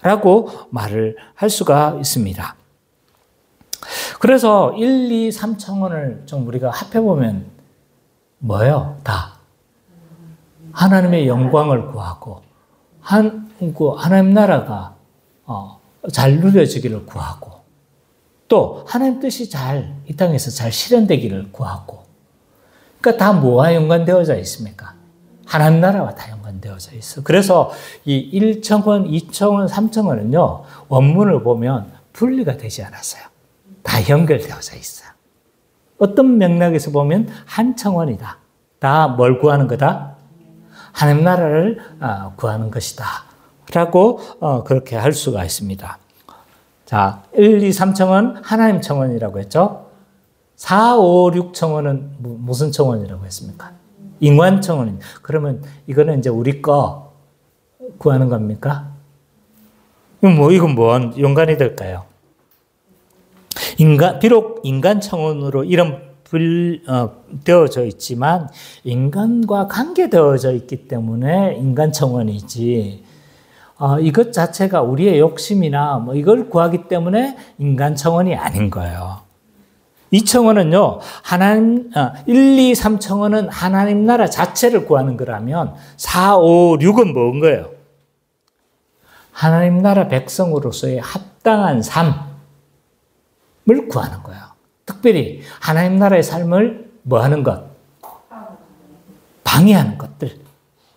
라고 말을 할 수가 있습니다. 그래서 1, 2, 3청원을 좀 우리가 합해보면 뭐예요? 다 하나님의 영광을 구하고 하나님 나라가 잘 누려지기를 구하고 또 하나님 뜻이 이 땅에서 잘 실현되기를 구하고 그러니까 다 뭐와 연관되어져 있습니까? 하나님 나라와 다 연관되어져 있어. 그래서 이 1청원, 2청원, 3청원은요 원문을 보면 분리가 되지 않았어요. 다 연결되어져 있어요. 어떤 맥락에서 보면 한 청원이다. 다 뭘 구하는 거다? 하나님 나라를 구하는 것이다. 라고 그렇게 할 수가 있습니다. 자, 1, 2, 3청원 하나님 청원이라고 했죠. 4, 5, 6 청원은 무슨 청원이라고 했습니까? 인간 청원입니다. 그러면 이거는 이제 우리 거 구하는 겁니까? 이건 뭔 연관이 될까요? 비록 인간 청원으로 이름 되어져 있지만 인간과 관계되어져 있기 때문에 인간 청원이지 이것 자체가 우리의 욕심이나 이걸 구하기 때문에 인간 청원이 아닌 거예요. 이 청원은요, 1, 2, 3 청원은 하나님 나라 자체를 구하는 거라면 4, 5, 6은 뭔 거예요? 하나님 나라 백성으로서의 합당한 삶을 구하는 거예요. 특별히 하나님 나라의 삶을 뭐 하는 것? 방해하는 것들.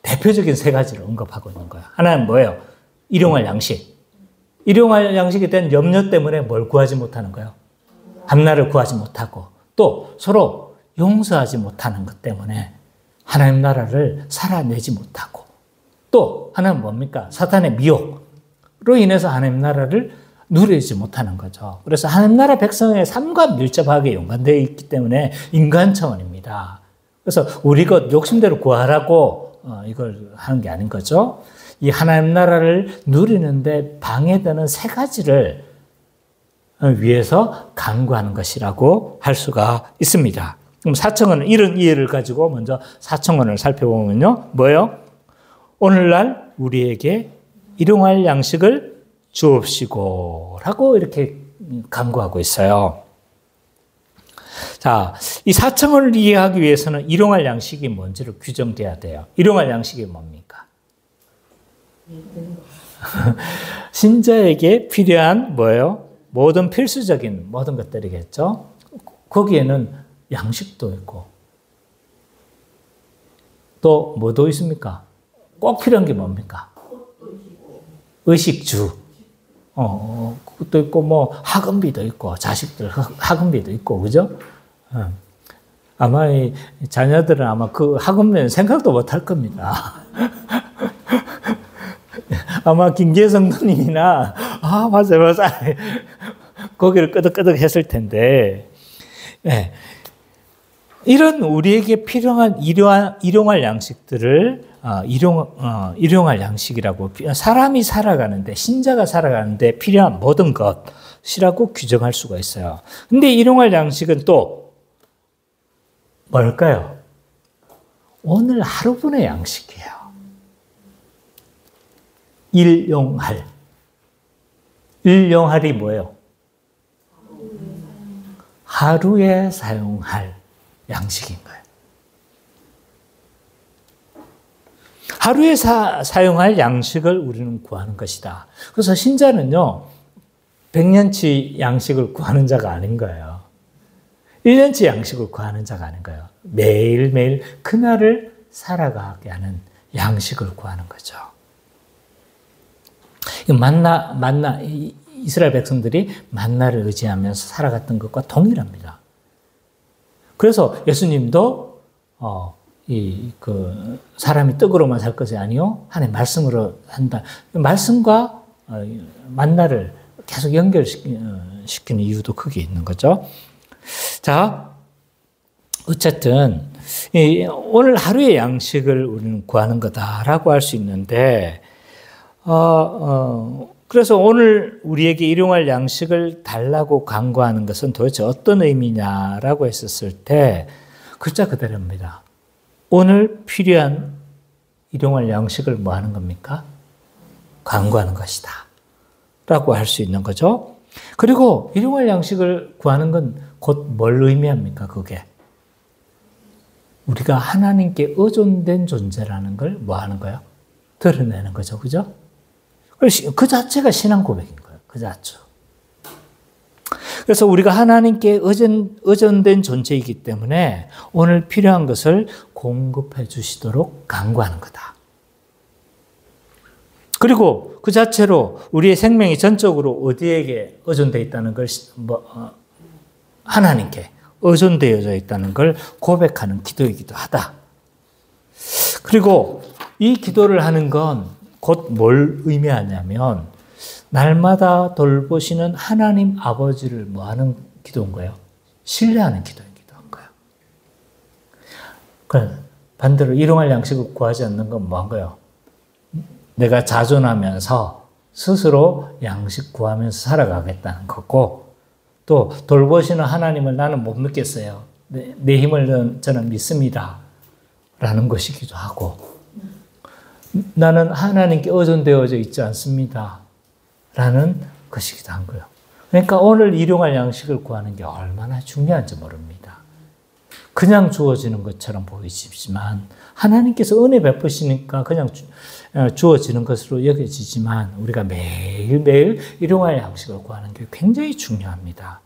대표적인 세 가지를 언급하고 있는 거예요. 하나는 뭐예요? 일용할 양식. 일용할 양식에 대한 염려 때문에 뭘 구하지 못하는 거예요? 밤날을 구하지 못하고 또 서로 용서하지 못하는 것 때문에 하나님 나라를 살아내지 못하고 또 하나는 뭡니까? 사탄의 미혹으로 인해서 하나님 나라를 누리지 못하는 거죠. 그래서 하나님 나라 백성의 삶과 밀접하게 연관되어 있기 때문에 인간 차원입니다. 그래서 우리 것 욕심대로 구하라고 이걸 하는 게 아닌 거죠. 이 하나님 나라를 누리는데 방해되는 세 가지를 위해서 간구하는 것이라고 할 수가 있습니다. 그럼 사청원은 이런 이해를 가지고 먼저 사청원을 살펴보면요. 뭐예요? 오늘날 우리에게 일용할 양식을 주옵시고 라고 이렇게 간구하고 있어요. 자, 이 사청을 이해하기 위해서는 일용할 양식이 뭔지를 규정돼야 돼요. 일용할 양식이 뭡니까? 신자에게 필요한 뭐예요? 모든 필수적인 모든 것들이겠죠. 거기에는 양식도 있고 또 뭐도 있습니까? 꼭 필요한 게 뭡니까? 의식주, 그것도 있고, 뭐, 학원비도 있고, 자식들 학원비도 있고, 그죠? 아마 이 자녀들은 아마 그 학원비는 생각도 못 할 겁니다. 아마 김계성 누님이나, 맞아. 고개를 끄덕끄덕 했을 텐데, 네. 이런 우리에게 필요한 일용할 양식들을 일용할 양식이라고, 사람이 살아가는데, 신자가 살아가는데 필요한 모든 것이라고 규정할 수가 있어요. 근데 일용할 양식은 또 뭘까요? 오늘 하루분의 양식이에요. 일용할이 뭐예요? 하루에 사용할 양식인 거예요. 하루에 사용할 양식을 우리는 구하는 것이다. 그래서 신자는요, 100년치 양식을 구하는 자가 아닌 거예요. 1년치 양식을 구하는 자가 아닌 거예요. 매일매일 그날을 살아가게 하는 양식을 구하는 거죠. 이스라엘 백성들이 만나를 의지하면서 살아갔던 것과 동일합니다. 그래서 예수님도 사람이 떡으로만 살 것이 아니요 하나님의 말씀으로 한다. 말씀과 만나를 계속 연결시키는 이유도 크게 있는 거죠. 자, 어쨌든 오늘 하루의 양식을 우리는 구하는 거다라고 할 수 있는데, 그래서 오늘 우리에게 일용할 양식을 달라고 간구하는 것은 도대체 어떤 의미냐라고 했었을 때, 글자 그대로입니다. 오늘 필요한 일용할 양식을 뭐 하는 겁니까? 간구하는 것이다 라고 할 수 있는 거죠. 그리고 일용할 양식을 구하는 건 곧 뭘 의미합니까? 그게 우리가 하나님께 의존된 존재라는 걸 뭐 하는 거예요? 드러내는 거죠. 그죠? 그 자체가 신앙 고백인 거예요. 그 자체. 그래서 우리가 하나님께 의존된 존재이기 때문에 오늘 필요한 것을 공급해 주시도록 간구하는 거다. 그리고 그 자체로 우리의 생명이 전적으로 어디에게 의존되어 있다는 걸, 하나님께 의존되어져 있다는 걸 고백하는 기도이기도 하다. 그리고 이 기도를 하는 건 곧 뭘 의미하냐면, 날마다 돌보시는 하나님 아버지를 뭐 하는 기도인 거예요? 신뢰하는 기도이기도 한 거예요. 그럼 반대로 일용할 양식을 구하지 않는 건 뭐 한 거예요? 내가 자존하면서 스스로 양식 구하면서 살아가겠다는 거고, 또 돌보시는 하나님을 나는 못 믿겠어요. 내 힘을 저는 믿습니다. 라는 것이기도 하고, 나는 하나님께 의존되어져 있지 않습니다. 라는 것이기도 한 거예요. 그러니까 오늘 일용할 양식을 구하는 게 얼마나 중요한지 모릅니다. 그냥 주어지는 것처럼 보이지만 하나님께서 은혜 베푸시니까 그냥 주어지는 것으로 여겨지지만 우리가 매일매일 일용할 양식을 구하는 게 굉장히 중요합니다.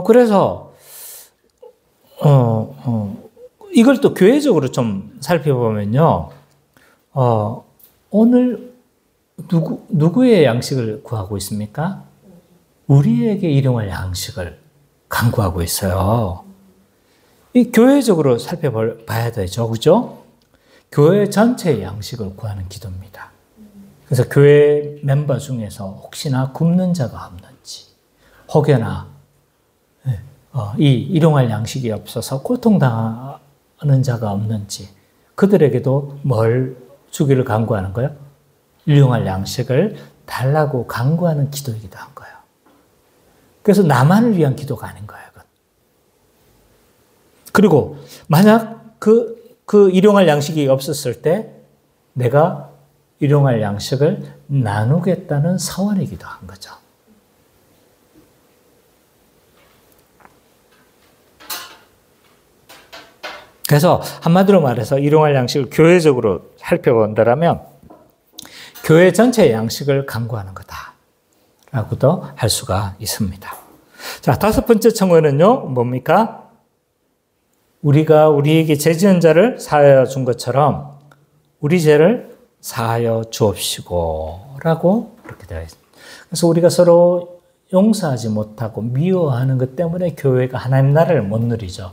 그래서 이걸 또 교회적으로 좀 살펴보면요. 오늘 누구의 양식을 구하고 있습니까? 우리에게 일용할 양식을 간구하고 있어요. 이 교회적으로 살펴봐야 되죠. 그죠? 교회 전체의 양식을 구하는 기도입니다. 그래서 교회 멤버 중에서 혹시나 굶는 자가 없는지, 혹여나 이 일용할 양식이 없어서 고통당하는 자가 없는지, 그들에게도 뭘 주기를 간구하는 거예요? 일용할 양식을 달라고 간구하는 기도이기도 한 거예요. 그래서 나만을 위한 기도가 아닌 거예요. 그리고 만약 그 일용할 양식이 없었을 때 내가 일용할 양식을 나누겠다는 서원이기도 한 거죠. 그래서 한마디로 말해서 일용할 양식을 교회적으로 살펴본다면 교회 전체의 양식을 간구하는 거다라고도 할 수가 있습니다. 자, 다섯 번째 청원은요, 뭡니까? 우리가 우리에게 죄 지은 자를 사하여 준 것처럼 우리 죄를 사하여 주옵시고 라고 그렇게 되어 있습니다. 그래서 우리가 서로 용서하지 못하고 미워하는 것 때문에 교회가 하나님 나라를 못 누리죠.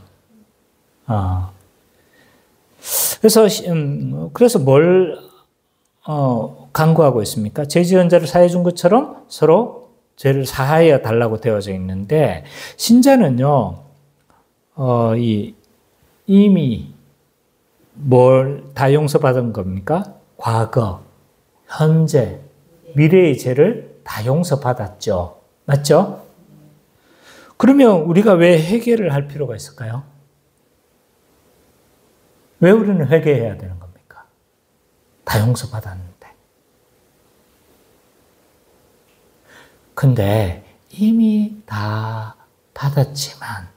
그래서 뭘 강구하고 있습니까? 죄 지은 자를 사해 준 것처럼 서로 죄를 사하여 달라고 되어져 있는데, 신자는요, 이미 뭘 다 용서받은 겁니까? 과거, 현재, 미래의 죄를 다 용서받았죠. 맞죠? 그러면 우리가 왜 회개를 할 필요가 있을까요? 왜 우리는 회개해야 되는 겁니까? 다 용서받았는데. 근데 이미 다 받았지만,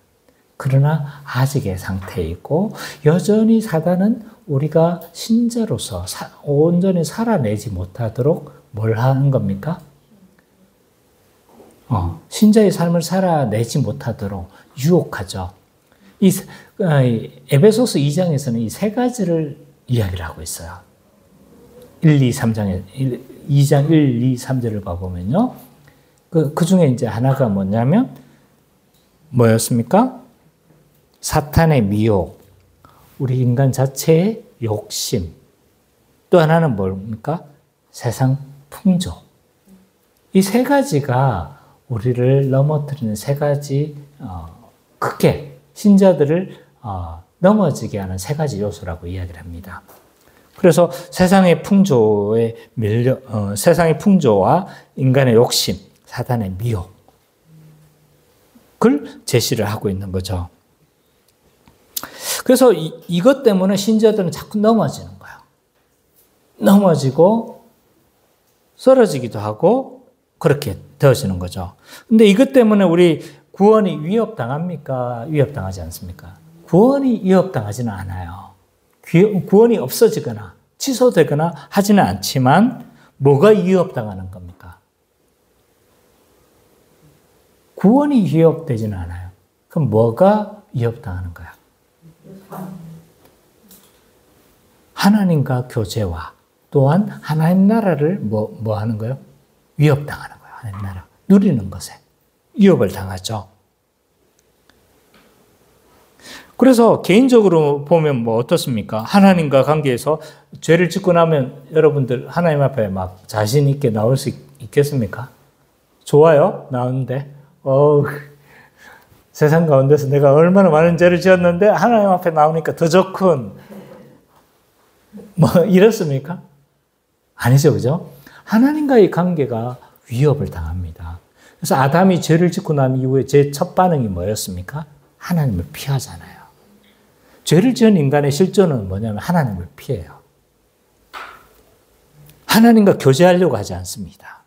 그러나 아직의 상태이고, 여전히 사단은 우리가 신자로서 온전히 살아내지 못하도록 뭘 하는 겁니까? 신자의 삶을 살아내지 못하도록 유혹하죠. 에베소서 2장에서는 이 세 가지를 이야기를 하고 있어요. 1, 2, 3장에, 2장 1, 2, 3절을 봐보면요. 그 중에 이제 하나가 뭐냐면, 뭐였습니까? 사탄의 미혹, 우리 인간 자체의 욕심, 또 하나는 뭡니까? 세상 풍조. 이 세 가지가 우리를 넘어뜨리는 세 가지, 크게 신자들을 넘어지게 하는 세 가지 요소라고 이야기를 합니다. 그래서 세상의 풍조와 인간의 욕심, 사탄의 미혹을 제시를 하고 있는 거죠. 그래서 이것 때문에 신자들은 자꾸 넘어지는 거예요. 넘어지고 쓰러지기도 하고 그렇게 되어지는 거죠. 근데 이것 때문에 우리 구원이 위협당합니까? 위협당하지 않습니까? 구원이 위협당하지는 않아요. 구원이 없어지거나 취소되거나 하지는 않지만 뭐가 위협당하는 겁니까? 구원이 위협되지는 않아요. 그럼 뭐가 위협당하는 거야? 하나님과 교제와 또한 하나님 나라를 뭐 하는 거예요? 위협당하는 거예요. 하나님 나라. 누리는 것에 위협을 당하죠. 그래서 개인적으로 보면 뭐 어떻습니까? 하나님과 관계에서 죄를 짓고 나면 여러분들 하나님 앞에 막 자신 있게 나올 수 있겠습니까? 좋아요? 나오는데. 세상 가운데서 내가 얼마나 많은 죄를 지었는데 하나님 앞에 나오니까 더 좋군. 뭐 이렇습니까? 아니죠, 그죠? 하나님과의 관계가 위협을 당합니다. 그래서 아담이 죄를 짓고 난 이후에 제 첫 반응이 뭐였습니까? 하나님을 피하잖아요. 죄를 지은 인간의 실존은 뭐냐면 하나님을 피해요. 하나님과 교제하려고 하지 않습니다.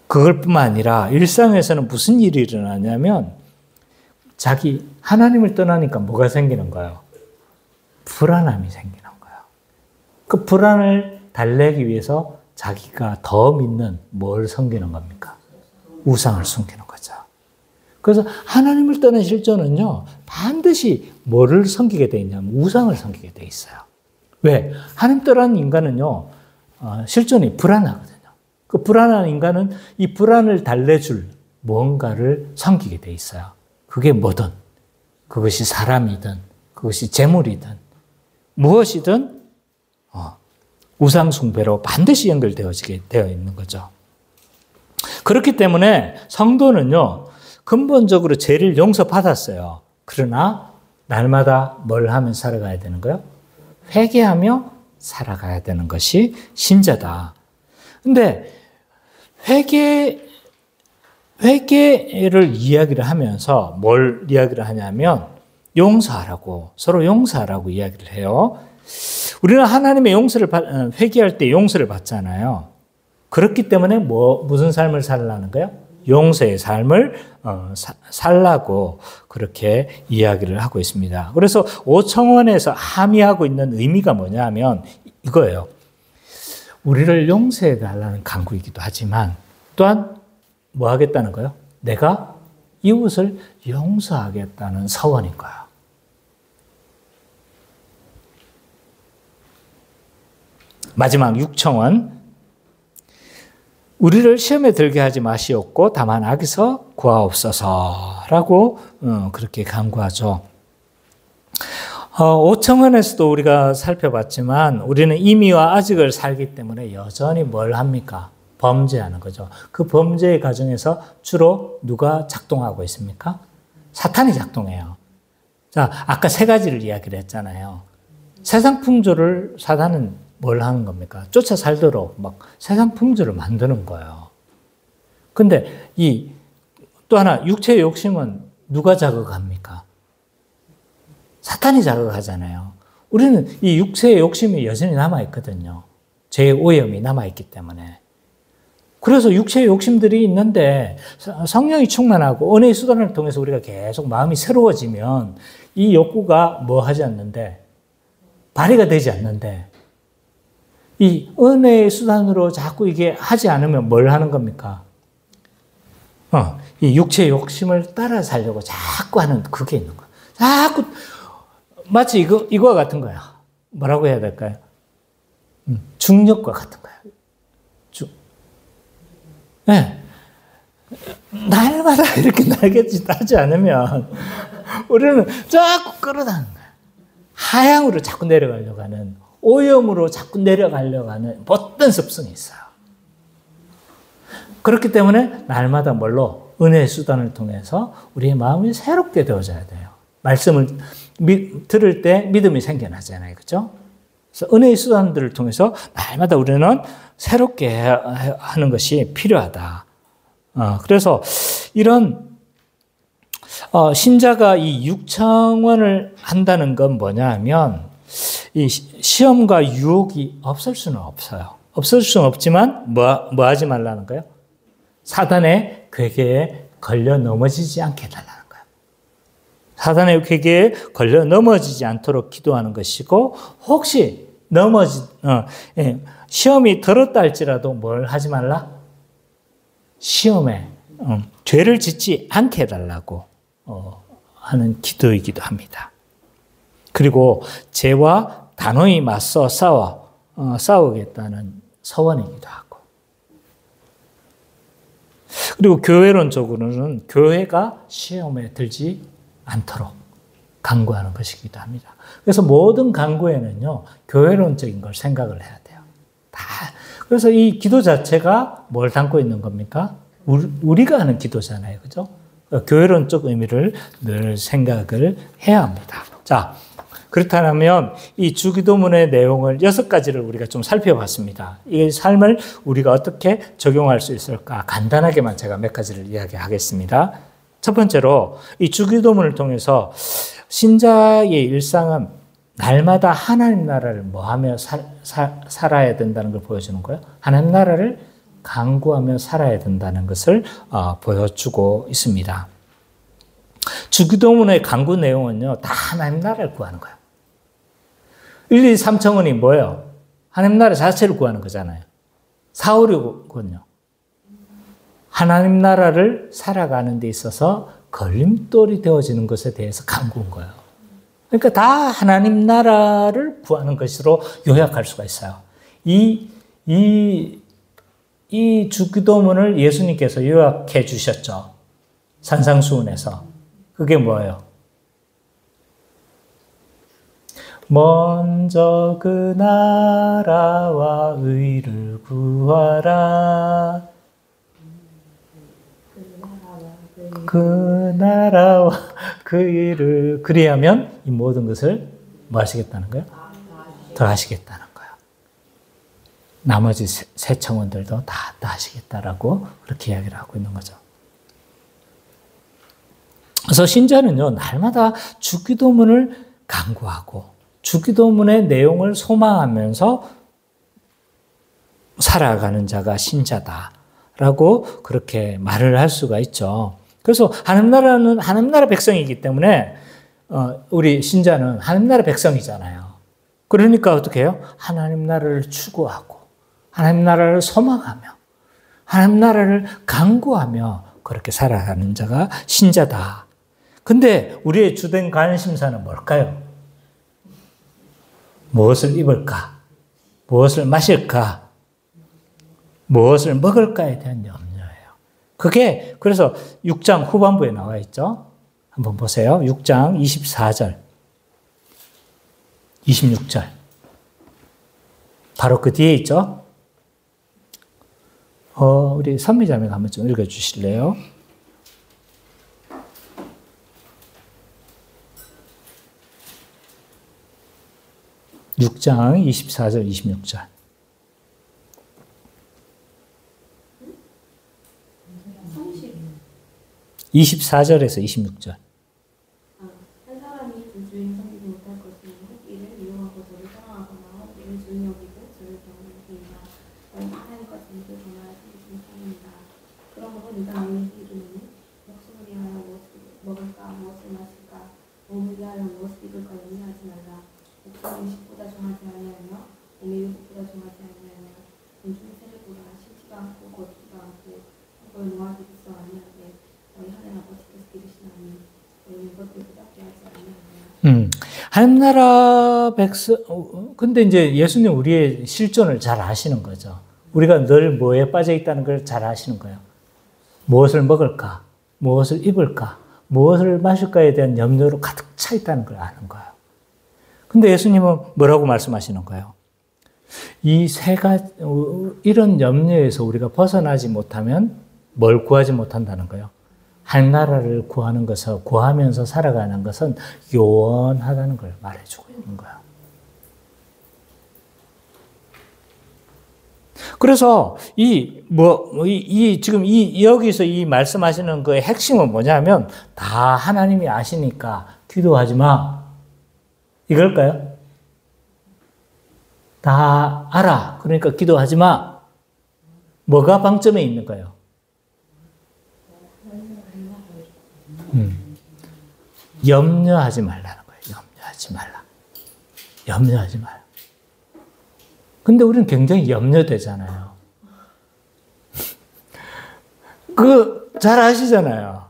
그걸 뿐만 아니라 일상에서는 무슨 일이 일어나냐면 하나님을 떠나니까 뭐가 생기는 거예요? 불안함이 생기는 거예요. 그 불안을 달래기 위해서 자기가 더 믿는 뭘 섬기는 겁니까? 우상을 섬기는 거죠. 그래서 하나님을 떠난 실존은요, 반드시 뭐를 섬기게 돼 있냐면 우상을 섬기게 돼 있어요. 왜? 하나님 떠난 인간은요, 실존이 불안하거든요. 그 불안한 인간은 이 불안을 달래줄 무언가를 섬기게 돼 있어요. 그게 뭐든, 그것이 사람이든, 그것이 재물이든, 무엇이든 우상 숭배로 반드시 연결되어지게 되어 있는 거죠. 그렇기 때문에 성도는요, 근본적으로 죄를 용서받았어요. 그러나 날마다 뭘 하면서 살아가야 되는 거예요? 회개하며 살아가야 되는 것이 신자다. 근데 회개를 이야기를 하면서 뭘 이야기를 하냐면 용서하라고, 서로 용서하라고 이야기를 해요. 우리는 하나님의 회개할 때 용서를 받잖아요. 그렇기 때문에 무슨 삶을 살라는 거예요? 용서의 삶을 살라고 그렇게 이야기를 하고 있습니다. 그래서 오청원에서 함의하고 있는 의미가 뭐냐면 이거예요. 우리를 용서해 달라는 간구이기도 하지만 또한 뭐 하겠다는 거예요? 내가 이웃을 용서하겠다는 서원인 거예요. 마지막 6청은 우리를 시험에 들게 하지 마시옵고 다만 악에서 구하옵소서라고 그렇게 간구하죠. 5청원에서도 우리가 살펴봤지만 우리는 이미와 아직을 살기 때문에 여전히 뭘 합니까? 범죄하는 거죠. 그 범죄의 과정에서 주로 누가 작동하고 있습니까? 사탄이 작동해요. 자, 아까 세 가지를 이야기를 했잖아요. 세상 풍조를 사탄은 뭘 하는 겁니까? 쫓아 살도록 막 세상 풍조를 만드는 거예요. 근데 또 하나, 육체의 욕심은 누가 자극합니까? 사탄이 자극하잖아요. 우리는 이 육체의 욕심이 여전히 남아있거든요. 죄의 오염이 남아있기 때문에. 그래서 육체의 욕심들이 있는데 성령이 충만하고 은혜의 수단을 통해서 우리가 계속 마음이 새로워지면 이 욕구가 뭐 하지 않는데, 발휘가 되지 않는데, 이 은혜의 수단으로 자꾸 이게 하지 않으면 뭘 하는 겁니까? 이 육체의 욕심을 따라 살려고 자꾸 하는 그게 있는 거예요. 자꾸 마치 이거와 같은 거야. 뭐라고 해야 될까요? 중력과 같은 거야. 네. 날마다 이렇게 날개짓 하지 않으면 우리는 자꾸 끌어다니는 거야. 하향으로 자꾸 내려가려고 하는, 오염으로 자꾸 내려가려고 하는 못된 습성이 있어요. 그렇기 때문에 날마다 뭘로? 은혜의 수단을 통해서 우리의 마음이 새롭게 되어져야 돼요. 말씀을 들을 때 믿음이 생겨나잖아요. 그렇죠? 그래서 은혜의 수단들을 통해서 날마다 우리는 새롭게 하는 것이 필요하다. 그래서 이런 신자가 이 6청원을 한다는 건 뭐냐 하면 이 시험과 유혹이 없을 수는 없어요. 없을 수는 없지만 뭐 하지 말라는 거예요? 사단의 괴계에 걸려 넘어지지 않게 해달라는 거예요. 사단의 괴계에 걸려 넘어지지 않도록 기도하는 것이고, 혹시 시험이 들었다 할지라도 뭘 하지 말라? 시험에 죄를 짓지 않게 해달라고 하는 기도이기도 합니다. 그리고 죄와 단호히 맞서 싸우겠다는 서원이기도 하고, 그리고 교회론적으로는 교회가 시험에 들지 않도록 간구하는 것이기도 합니다. 그래서 모든 간구에는요, 교회론적인 걸 생각을 해야 돼요. 그래서 이 기도 자체가 뭘 담고 있는 겁니까? 우리가 하는 기도잖아요. 그죠? 교회론적 의미를 늘 생각을 해야 합니다. 자, 그렇다면 이 주기도문의 내용을 6가지를 우리가 좀 살펴봤습니다. 이 삶을 우리가 어떻게 적용할 수 있을까? 간단하게만 제가 몇 가지를 이야기하겠습니다. 첫 번째로 이 주기도문을 통해서 신자의 일상은 날마다 하나님 나라를 뭐하며 살아야 된다는 걸 보여주는 거예요. 하나님 나라를 간구하며 살아야 된다는 것을 보여주고 있습니다. 주기도문의 간구 내용은요, 다 하나님 나라를 구하는 거예요. 1, 2, 3청원이 뭐예요? 하나님 나라 자체를 구하는 거잖아요. 4, 5, 6은요. 하나님 나라를 살아가는 데 있어서 걸림돌이 되어지는 것에 대해서 간구한 거예요. 그러니까 다 하나님 나라를 구하는 것으로 요약할 수가 있어요. 이 주기도문을 예수님께서 요약해 주셨죠. 산상수훈에서. 그게 뭐예요? 먼저 그 나라와 의를 구하라. 그 나라와 그 일을 그리하면 이 모든 것을 뭐 하시겠다는 거예요? 더 하시겠다는 거예요. 나머지 세 청원들도 다 하시겠다라고 그렇게 이야기를 하고 있는 거죠. 그래서 신자는요, 날마다 주기도문을 간구하고 주기도문의 내용을 소망하면서 살아가는 자가 신자다라고 그렇게 말을 할 수가 있죠. 그래서 하나님 나라는 하나님 나라 백성이기 때문에 우리 신자는 하나님 나라 백성이잖아요. 그러니까 어떻게 해요? 하나님 나라를 추구하고 하나님 나라를 소망하며 하나님 나라를 간구하며 그렇게 살아가는 자가 신자다. 근데 우리의 주된 관심사는 뭘까요? 무엇을 입을까? 무엇을 마실까? 무엇을 먹을까에 대한 염려예요. 그게 그래서 6장 후반부에 나와 있죠. 한번 보세요. 6장 24절, 26절. 바로 그 뒤에 있죠. 우리 선미자매가 한번 좀 읽어주실래요? (6장) 24절 26절. 24절에서 26절. 한 사람이 두 주인 섬기지 못할 것은 헛기를 이용하고 저를 사랑하거나 헛기를 중히 여기고 저를 경외하니라. 너희는 하나님과 재물을 전하여 섬기시는 삶입니다. 그러므로 네가 너희에게 이르노니 목숨을 위하여 무엇을 먹을까 무엇을 마실까 몸을 위하여 무엇을 입을까 염려하지 말라. 목숨은 식보다 정하지 아니하며 몸이 육보다 정하지 아니하며 곤충의 새를 보라. 심지가 않고 걷지도 않고 그걸 노하기 비싸 아니하되 너희 하나님 아버지께서 기르시나니 너희는 이것들보다 귀하지 아니하냐. 하나님 나라 백성, 근데 이제 예수님 우리의 실존을 잘 아시는 거죠. 우리가 늘 뭐에 빠져 있다는 걸 잘 아시는 거예요. 무엇을 먹을까? 무엇을 입을까? 무엇을 마실까에 대한 염려로 가득 차 있다는 걸 아는 거예요. 근데 예수님은 뭐라고 말씀하시는 거예요? 이 세 가지, 이런 염려에서 우리가 벗어나지 못하면 뭘 구하지 못한다는 거예요? 한 나라를 구하는 것을, 구하면서 살아가는 것은 요원하다는 걸 말해주고 있는 거예요. 그래서 지금 여기서 이 말씀하시는 거의 핵심은 뭐냐면 다 하나님이 아시니까 기도하지 마. 이걸까요? 다 알아. 그러니까 기도하지 마. 뭐가 방점에 있는 거예요? 염려하지 말라는 거예요. 염려하지 말라. 염려하지 마라. 근데 우리는 굉장히 염려되잖아요. 잘 아시잖아요.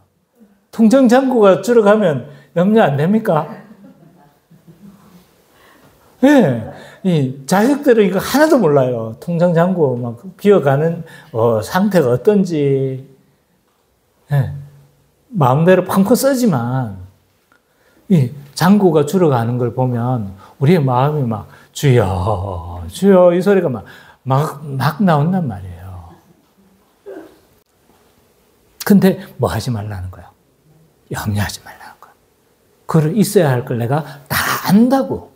통장잔고가 줄어가면 염려 안 됩니까? 네. 이 자식들은 이거 하나도 몰라요. 통장잔고 막 비어가는 상태가 어떤지. 네. 마음대로 펑펑 쓰지만 이 잔고가 줄어가는 걸 보면 우리의 마음이 막 주여 주여 이 소리가 막 나온단 말이에요. 근데 뭐 하지 말라는 거예요? 염려하지 말라는 거예요. 그걸 있어야 할 걸 내가 다 안다고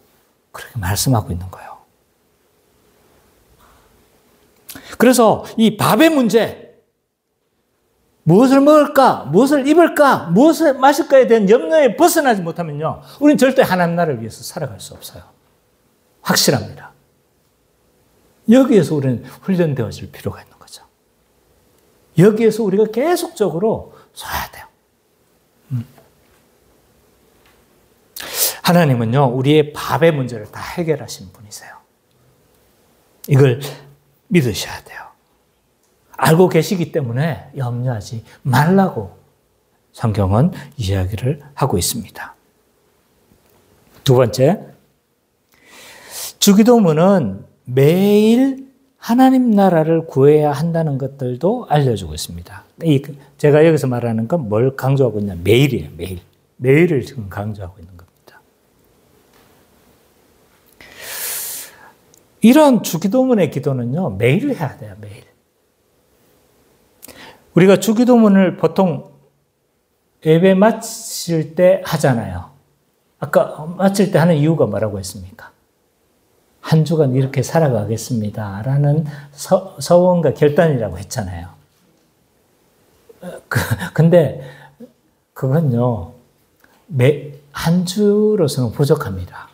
그렇게 말씀하고 있는 거예요. 그래서 이 밥의 문제, 무엇을 먹을까, 무엇을 입을까, 무엇을 마실까에 대한 염려에 벗어나지 못하면요, 우리는 절대 하나님 나라를 위해서 살아갈 수 없어요. 확실합니다. 여기에서 우리는 훈련되어질 필요가 있는 거죠. 여기에서 우리가 계속적으로 서야 돼요. 하나님은요, 우리의 밥의 문제를 다 해결하신 분이세요. 이걸 믿으셔야 돼요. 알고 계시기 때문에 염려하지 말라고 성경은 이야기를 하고 있습니다. 두 번째, 주기도문은 매일 하나님 나라를 구해야 한다는 것들도 알려주고 있습니다. 제가 여기서 말하는 건 뭘 강조하고 있냐? 매일이에요, 매일. 매일을 지금 강조하고 있는 겁니다. 이런 주기도문의 기도는요, 매일 해야 돼요, 매일. 우리가 주기도문을 보통 예배 마칠 때 하잖아요. 아까 마칠 때 하는 이유가 뭐라고 했습니까? 한 주간 이렇게 살아가겠습니다. 라는 서원과 결단이라고 했잖아요. 근데 그건요, 한 주로서는 부족합니다.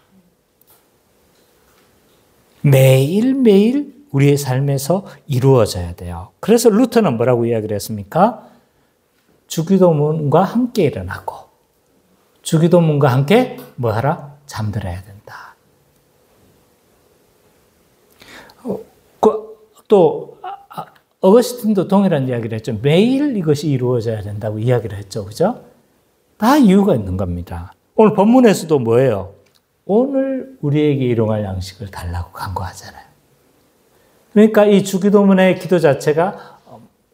매일매일 우리의 삶에서 이루어져야 돼요. 그래서 루터는 뭐라고 이야기를 했습니까? 주기도문과 함께 일어나고 주기도문과 함께 뭐 하라? 잠들어야 된다. 또 어거스틴도 동일한 이야기를 했죠. 매일 이것이 이루어져야 된다고 이야기를 했죠. 그죠? 다 이유가 있는 겁니다. 오늘 본문에서도 뭐예요? 오늘 우리에게 일용할 양식을 달라고 간구하잖아요. 그러니까 이 주기도문의 기도 자체가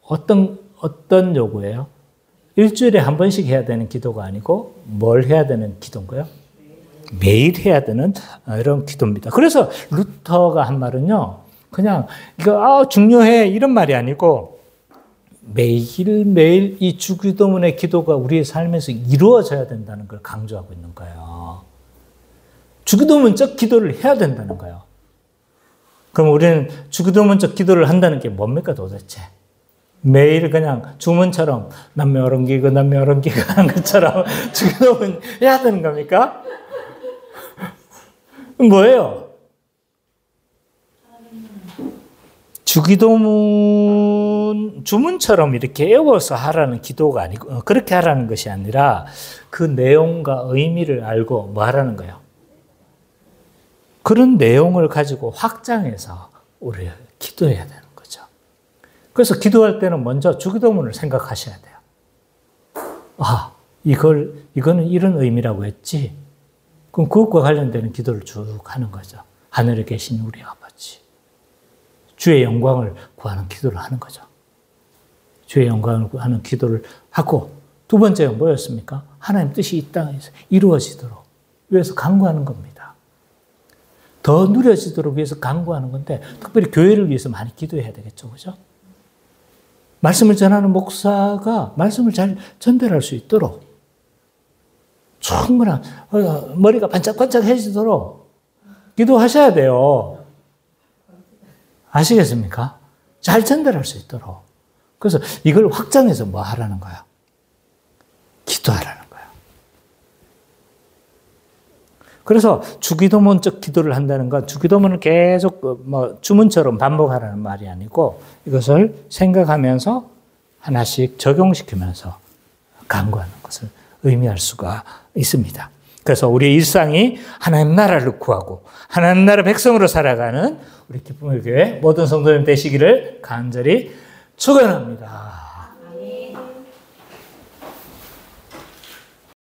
어떤 요구예요? 일주일에 한 번씩 해야 되는 기도가 아니고 뭘 해야 되는 기도인가요? 매일 해야 되는 이런 기도입니다. 그래서 루터가 한 말은요, 그냥 이거 중요해 이런 말이 아니고 매일매일 이 주기도문의 기도가 우리의 삶에서 이루어져야 된다는 걸 강조하고 있는 거예요. 주기도문적 기도를 해야 된다는 거예요. 그럼 우리는 주기도문적 기도를 한다는 게 뭡니까 도대체? 매일 그냥 주문처럼 남매 어른기고 남매 어른기고 하는 것처럼 주기도문 해야 되는 겁니까? 뭐예요? 주기도문 주문처럼 이렇게 외워서 하라는 기도가 아니고 그렇게 하라는 것이 아니라 그 내용과 의미를 알고 뭐 하라는 거예요? 그런 내용을 가지고 확장해서 우리가 기도해야 되는 거죠. 그래서 기도할 때는 먼저 주기도문을 생각하셔야 돼요. 이거는 이런 의미라고 했지. 그럼 그것과 관련되는 기도를 쭉 하는 거죠. 하늘에 계신 우리 아버지. 주의 영광을 구하는 기도를 하는 거죠. 주의 영광을 구하는 기도를 하고 두 번째가 뭐였습니까? 하나님 뜻이 이 땅에서 이루어지도록 위해서 간구하는 겁니다. 더 누려지도록 위해서 간구하는 건데 특별히 교회를 위해서 많이 기도해야 되겠죠. 그죠? 말씀을 전하는 목사가 말씀을 잘 전달할 수 있도록 충분한 머리가 반짝반짝해지도록 기도하셔야 돼요. 아시겠습니까? 잘 전달할 수 있도록. 그래서 이걸 확장해서 뭐 하라는 거야? 기도하라는 거야. 그래서 주기도문적 기도를 한다는 건 주기도문을 계속 주문처럼 반복하라는 말이 아니고 이것을 생각하면서 하나씩 적용시키면서 간구하는 것을 의미할 수가 있습니다. 그래서 우리의 일상이 하나님 나라를 구하고 하나님 나라 백성으로 살아가는 우리 기쁨의 교회 모든 성도님 되시기를 간절히 축원합니다.